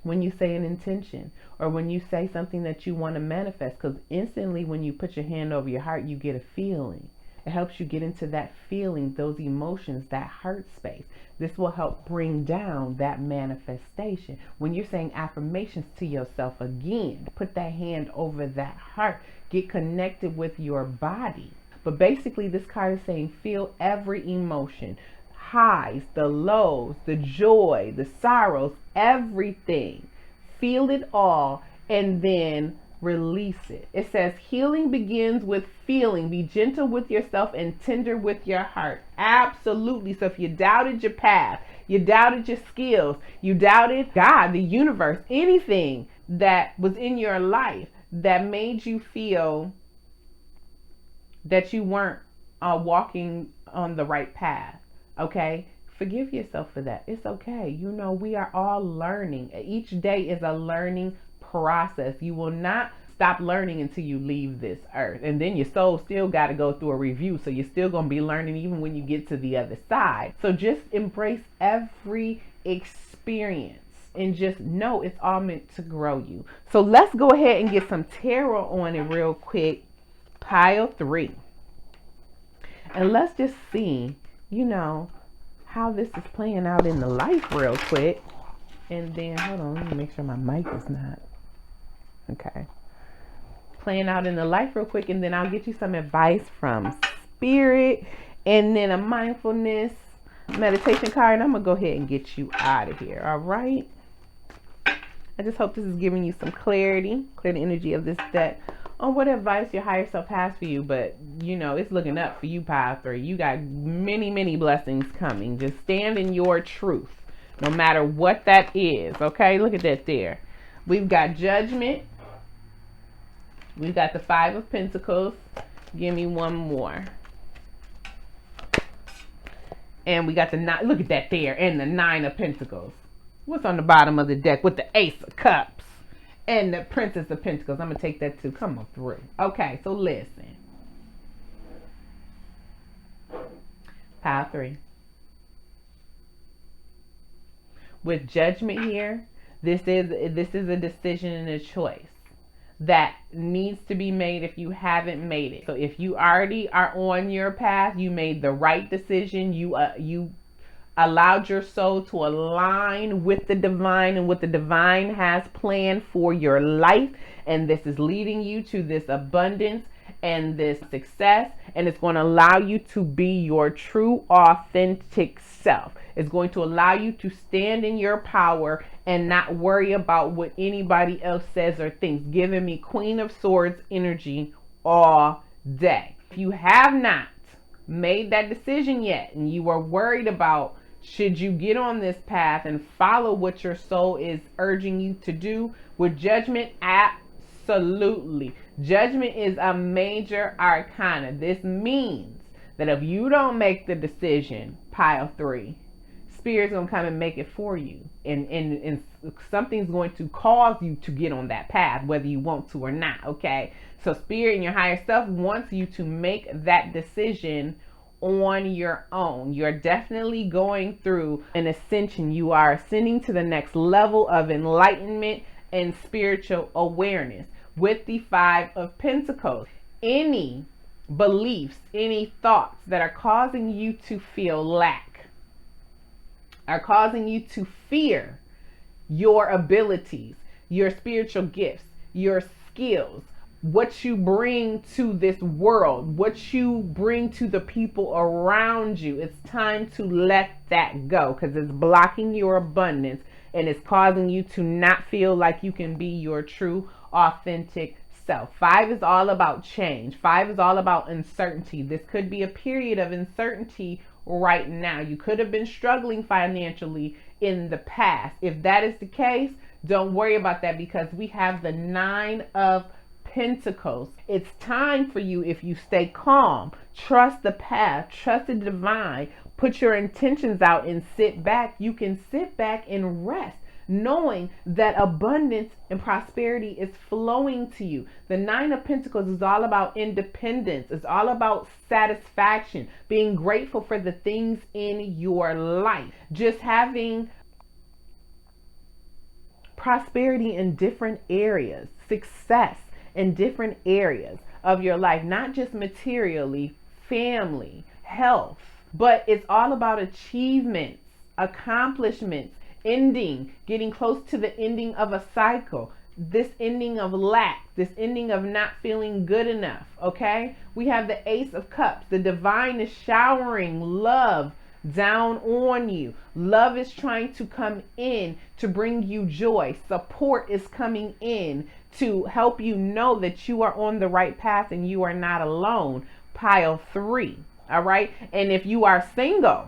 when you say an intention or when you say something that you want to manifest, because instantly when you put your hand over your heart, you get a feeling. It helps you get into that feeling, those emotions, that heart space. This will help bring down that manifestation. When you're saying affirmations to yourself, again, put that hand over that heart. Get connected with your body. But basically, this card is saying feel every emotion. Highs, the lows, the joy, the sorrows, everything. Feel it all and then release it. It says healing begins with feeling. Be gentle with yourself and tender with your heart. Absolutely. So if you doubted your path, you doubted your skills, you doubted God, the universe, anything that was in your life that made you feel that you weren't walking on the right path, okay? Forgive yourself for that. It's okay. You know, we are all learning. Each day is a learning process. You will not stop learning until you leave this earth. And then your soul still got to go through a review. So you're still going to be learning even when you get to the other side. So just embrace every experience and just know it's all meant to grow you. So let's go ahead and get some tarot on it real quick. Pile 3. And let's just see, you know, how this is playing out in the life real quick. And then, hold on, let me make sure my mic is not. Okay. Playing out in the life real quick, and then I'll get you some advice from spirit, and then a mindfulness meditation card, and I'm going to go ahead and get you out of here, all right? I just hope this is giving you some clarity, clear the energy of this deck on what advice your higher self has for you. But, you know, it's looking up for you, pile 3. You got many, many blessings coming. Just stand in your truth, no matter what that is, okay? Look at that there. We've got judgment. We've got the 5 of Pentacles. Give me one more. And we got the 9. Look at that there. And the 9 of Pentacles. What's on the bottom of the deck with the Ace of Cups? And the Princess of Pentacles. I'm going to take that too. Come on through. Okay, so listen. Pile 3. With judgment here, this is a decision and a choice that needs to be made if you haven't made it. So if you already are on your path, you made the right decision. You allowed your soul to align with the divine and what the divine has planned for your life. And this is leading you to this abundance and this success. And it's going to allow you to be your true, authentic self. It's going to allow you to stand in your power and not worry about what anybody else says or thinks. Giving me Queen of Swords energy all day. If you have not made that decision yet and you are worried about Should you get on this path and follow what your soul is urging you to do with judgment? Absolutely. Judgment is a major arcana. This means that if you don't make the decision, pile 3, Spirit's gonna come and make it for you, and something's going to cause you to get on that path, whether you want to or not. Okay, so Spirit and your higher self wants you to make that decision on your own. You're definitely going through an ascension. You are ascending to the next level of enlightenment and spiritual awareness with the 5 of Pentacles. Any beliefs, any thoughts that are causing you to feel lack, are causing you to fear your abilities, your spiritual gifts, your skills, what you bring to this world, what you bring to the people around you. It's time to let that go, because it's blocking your abundance and it's causing you to not feel like you can be your true, authentic self. 5 is all about change. 5 is all about uncertainty. This could be a period of uncertainty right now. You could have been struggling financially in the past. If that is the case, don't worry about that, because we have the 9 of Pentacles. It's time for you, if you stay calm, trust the path, trust the divine, put your intentions out and sit back. You can sit back and rest, knowing that abundance and prosperity is flowing to you. The 9 of Pentacles is all about independence. It's all about satisfaction, being grateful for the things in your life, just having prosperity in different areas, success in different areas of your life, not just materially, family, health, but it's all about achievements, accomplishments, ending, getting close to the ending of a cycle, this ending of lack, this ending of not feeling good enough. Okay, we have the Ace of Cups. The divine is showering love down on you. Love is trying to come in to bring you joy. Support is coming in to help you know that you are on the right path and you are not alone. Pile 3. All right, and if you are single,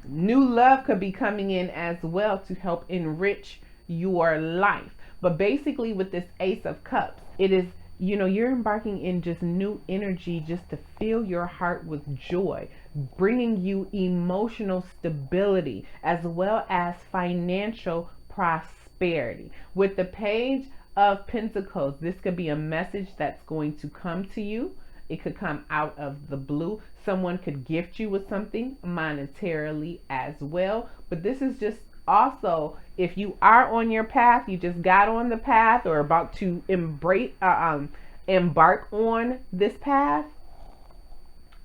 new love could be coming in as well to help enrich your life. But basically with this Ace of Cups, it is, you're embarking in just new energy, just to fill your heart with joy, bringing you emotional stability as well as financial prosperity. With the Page of Pentacles, this could be a message that's going to come to you. It could come out of the blue. Someone could gift you with something monetarily as well. But this is just also, if you are on your path, you just got on the path or about to embark on this path,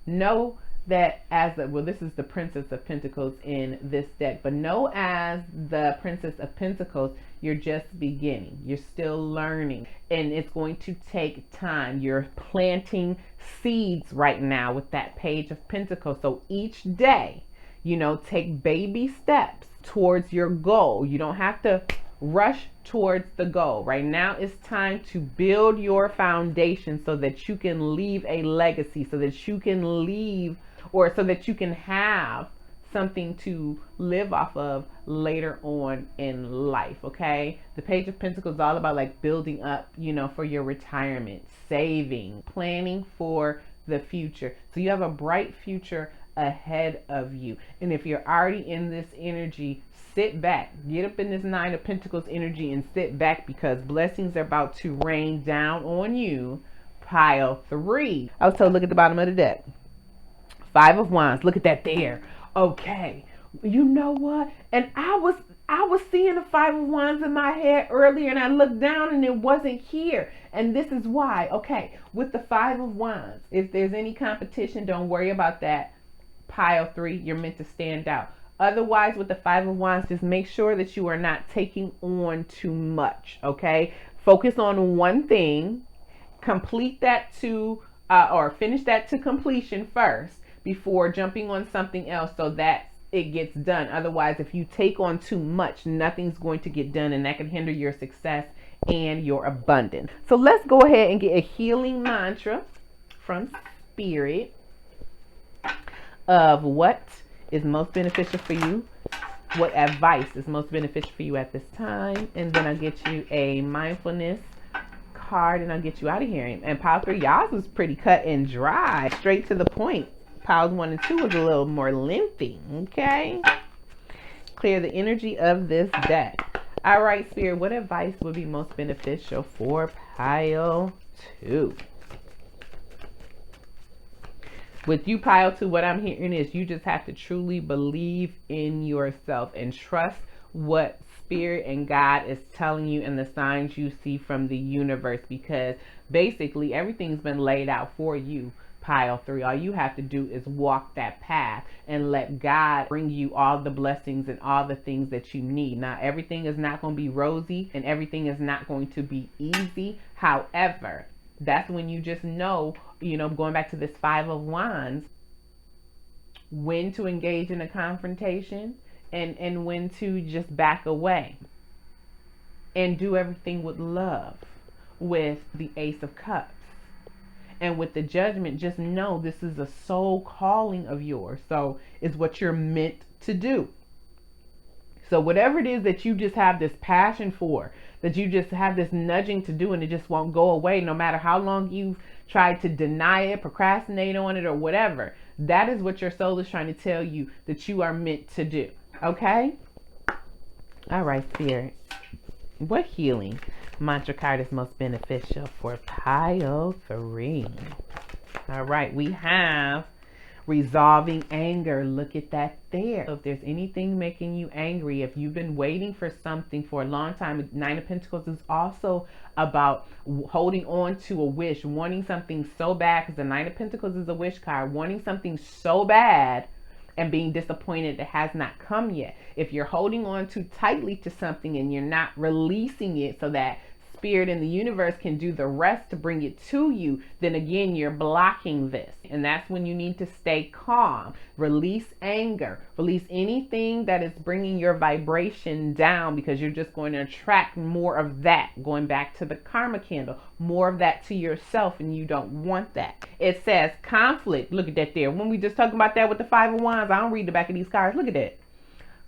know that this is the Princess of Pentacles in this deck, but know as the Princess of Pentacles, you're just beginning. You're still learning, and it's going to take time. You're planting seeds right now with that Page of Pentacles. So each day, take baby steps towards your goal. You don't have to rush towards the goal. Right now it's time to build your foundation so that you can leave a legacy, so that you can leave, or so that you can have something to live off of later on in life. Okay, the Page of Pentacles is all about like building up, for your retirement, saving, planning for the future. So you have a bright future ahead of you. And if you're already in this energy, sit back, get up in this 9 of Pentacles energy and sit back, because blessings are about to rain down on you. Pile 3. I was told, look at the bottom of the deck. 5 of Wands. Look at that there. Okay, you know what? And I was seeing the 5 of Wands in my head earlier, and I looked down and it wasn't here. And this is why. Okay, with the 5 of Wands, if there's any competition, don't worry about that. Pile 3, you're meant to stand out. Otherwise, with the 5 of Wands, just make sure that you are not taking on too much. Okay, focus on one thing, complete that or finish that to completion first before jumping on something else, so that it gets done. Otherwise, if you take on too much, nothing's going to get done, and that can hinder your success and your abundance. So let's go ahead and get a healing mantra from Spirit of what is most beneficial for you? What advice is most beneficial for you at this time? And then I'll get you a mindfulness card and I'll get you out of here. And pile 3, y'all was pretty cut and dry, straight to the point. Piles 1 and 2 was a little more lengthy, okay? Clear the energy of this deck. All right, Spirit, what advice would be most beneficial for pile 2? With you, pile 2, what I'm hearing is you just have to truly believe in yourself and trust what Spirit and God is telling you and the signs you see from the universe, because basically everything's been laid out for you, pile 3. All you have to do is walk that path and let God bring you all the blessings and all the things that you need. Now, everything is not going to be rosy and everything is not going to be easy. However, that's when you just know, going back to this 5 of Wands, when to engage in a confrontation and when to just back away and do everything with love. With the Ace of Cups and with the Judgment, just know this is a soul calling of yours. So it's what you're meant to do. So whatever it is that you just have this passion for, that you just have this nudging to do and it just won't go away, no matter how long you've tried to deny it, procrastinate on it, or whatever, that is what your soul is trying to tell you that you are meant to do. Okay? All right, Spirit. What healing mantra card is most beneficial for pile 3? All right, we have resolving anger. Look at that there. So if there's anything making you angry, if you've been waiting for something for a long time, 9 of Pentacles is also about holding on to a wish, wanting something so bad, because the 9 of Pentacles is a wish card, wanting something so bad and being disappointed it has not come yet. If you're holding on too tightly to something and you're not releasing it so that Spirit and the universe can do the rest to bring it to you, then again, you're blocking this. And that's when you need to stay calm. Release anger. Release anything that is bringing your vibration down, because you're just going to attract more of that. Going back to the karma candle, more of that to yourself, and you don't want that. It says conflict. Look at that there. When we just talking about that with the 5 of Wands, I don't read the back of these cards. Look at that.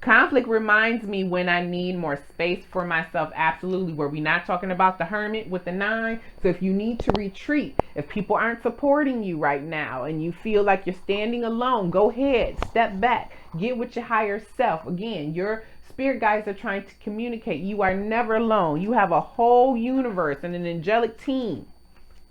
Conflict reminds me when I need more space for myself. Absolutely. Were we not talking about the Hermit with the 9? So if you need to retreat, if people aren't supporting you right now and you feel like you're standing alone, go ahead, step back, get with your higher self. Again, your spirit guides are trying to communicate. You are never alone. You have a whole universe and an angelic team.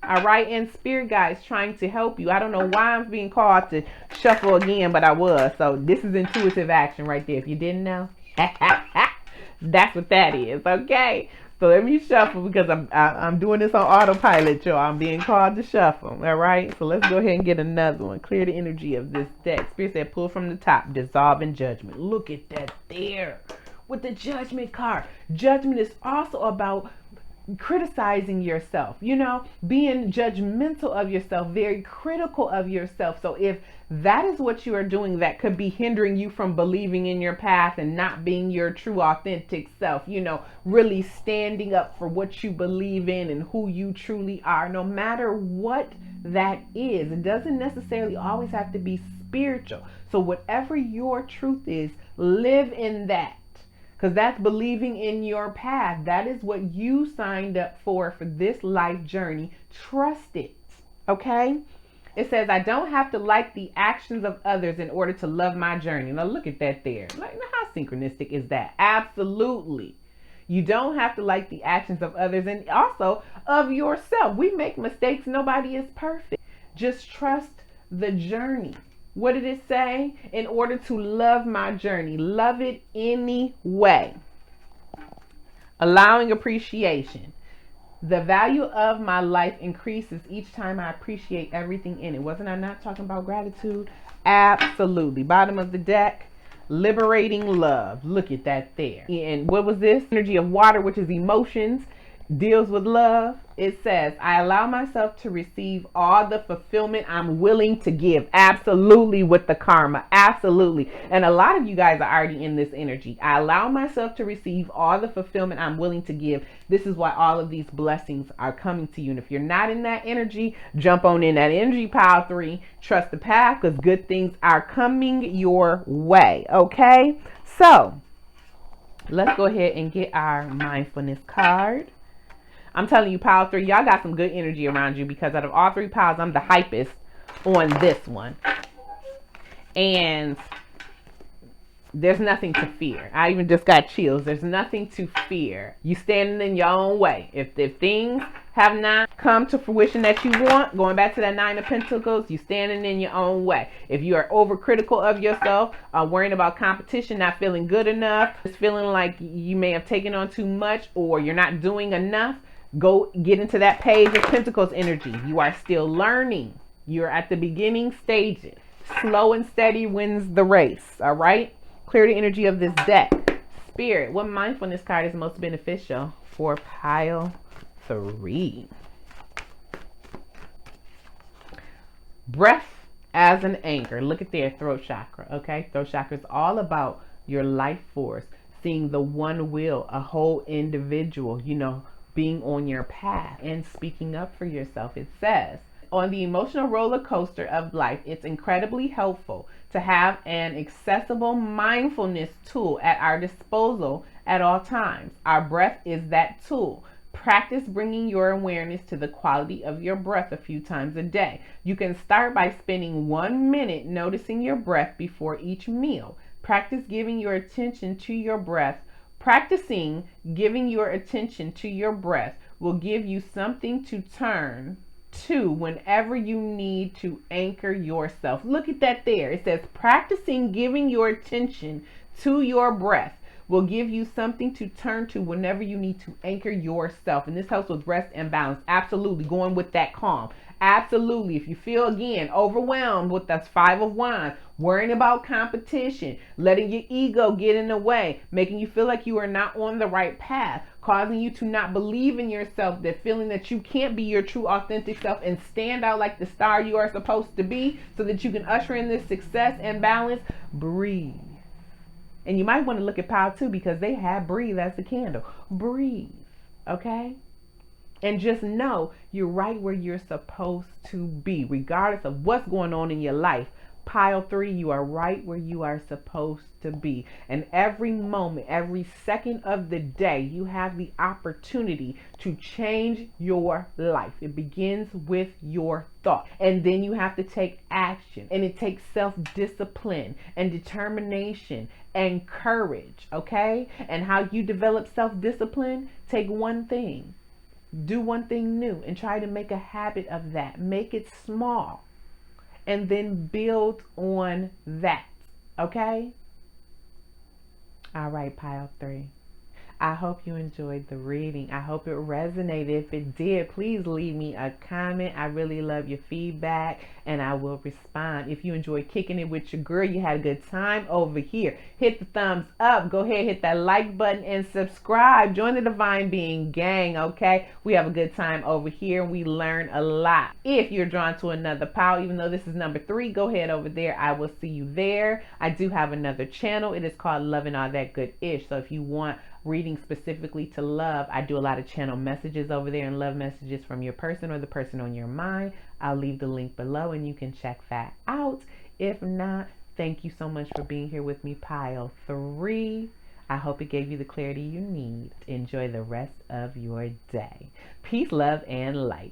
All right, and spirit guides trying to help you. I don't know why I'm being called to shuffle again, but I was. So this is intuitive action right there. If you didn't know, that's what that is. Okay, so let me shuffle because I'm doing this on autopilot, y'all. I'm being called to shuffle. All right, so let's go ahead and get another one. Clear the energy of this deck. Spirit said, pull from the top, dissolve in judgment. Look at that there with the Judgment card. Judgment is also about criticizing yourself, being judgmental of yourself, very critical of yourself. So if that is what you are doing, that could be hindering you from believing in your path and not being your true authentic self, really standing up for what you believe in and who you truly are, no matter what that is. It doesn't necessarily always have to be spiritual. So whatever your truth is, live in that. Because that's believing in your path. That is what you signed up for this life journey. Trust it. Okay? It says, I don't have to like the actions of others in order to love my journey. Now look at that there. Like, how synchronistic is that? Absolutely. You don't have to like the actions of others and also of yourself. We make mistakes. Nobody is perfect. Just trust the journey. What did it say? In order to love my journey, love it anyway. Allowing appreciation. The value of my life increases each time I appreciate everything in it. Wasn't I not talking about gratitude? Absolutely. Bottom of the deck, liberating love. Look at that there. And what was this? Energy of water, which is emotions. deals with love. It says, I allow myself to receive all the fulfillment I'm willing to give. Absolutely, with the karma. Absolutely. And a lot of you guys are already in this energy. I allow myself to receive all the fulfillment I'm willing to give. This is why all of these blessings are coming to you. And if you're not in that energy, jump on in that energy, pile 3. Trust the path, because good things are coming your way. Okay? So let's go ahead and get our mindfulness card. I'm telling you, pile 3, y'all got some good energy around you, because out of all 3 piles, I'm the hypest on this one. And there's nothing to fear. I even just got chills. There's nothing to fear. You standing in your own way. If things have not come to fruition that you want, going back to that 9 of Pentacles, you standing in your own way. If you are overcritical of yourself, worrying about competition, not feeling good enough, just feeling like you may have taken on too much, or you're not doing enough, go get into that Page of Pentacles energy. You are still learning. You're at the beginning stages. Slow and steady wins the race. All right? Clear the energy of this deck. Spirit, what mindfulness card is most beneficial for pile 3? Breath as an anchor. Look at their throat chakra. Okay? Throat chakra is all about your life force. Seeing the one will, a whole individual, being on your path and speaking up for yourself. It says, on the emotional roller coaster of life, it's incredibly helpful to have an accessible mindfulness tool at our disposal at all times. Our breath is that tool. Practice bringing your awareness to the quality of your breath a few times a day. You can start by spending 1 minute noticing your breath before each meal. Practice giving your attention to your breath. Practicing giving your attention to your breath will give you something to turn to whenever you need to anchor yourself. Look at that there. It says practicing giving your attention to your breath will give you something to turn to whenever you need to anchor yourself. And this helps with rest and balance. Absolutely. Going with that calm. Absolutely. If you feel, again, overwhelmed with that 5 of Wands, worrying about competition, letting your ego get in the way, making you feel like you are not on the right path, causing you to not believe in yourself, that feeling that you can't be your true authentic self and stand out like the star you are supposed to be, so that you can usher in this success and balance, breathe. And you might want to look at pile 2, because they have breathe as the candle. Breathe. Okay? And just know you're right where you're supposed to be, regardless of what's going on in your life. Pile 3, you are right where you are supposed to be. And every moment, every second of the day, you have the opportunity to change your life. It begins with your thought. And then you have to take action. And it takes self-discipline and determination and courage, okay? And how you develop self-discipline, take one thing. Do one thing new and try to make a habit of that. Make it small. And then build on that. Okay? All right, pile 3. I hope you enjoyed the reading. I hope it resonated. If it did, please leave me a comment. I really love your feedback, and I will respond. If you enjoyed kicking it with your girl, you had a good time over here, hit the thumbs up. Go ahead, hit that like button and subscribe. Join the Divine Being gang, okay? We have a good time over here, and we learn a lot. If you're drawn to another pile, even though this is number 3, go ahead over there. I will see you there. I do have another channel. It is called Loving All That Good Ish. So if you want reading specifically to love, I do a lot of channel messages over there, and love messages from your person or the person on your mind. I'll leave the link below and you can check that out. If not, thank you so much for being here with me, pile 3. I hope it gave you the clarity you need. Enjoy the rest of your day. Peace, love, and light.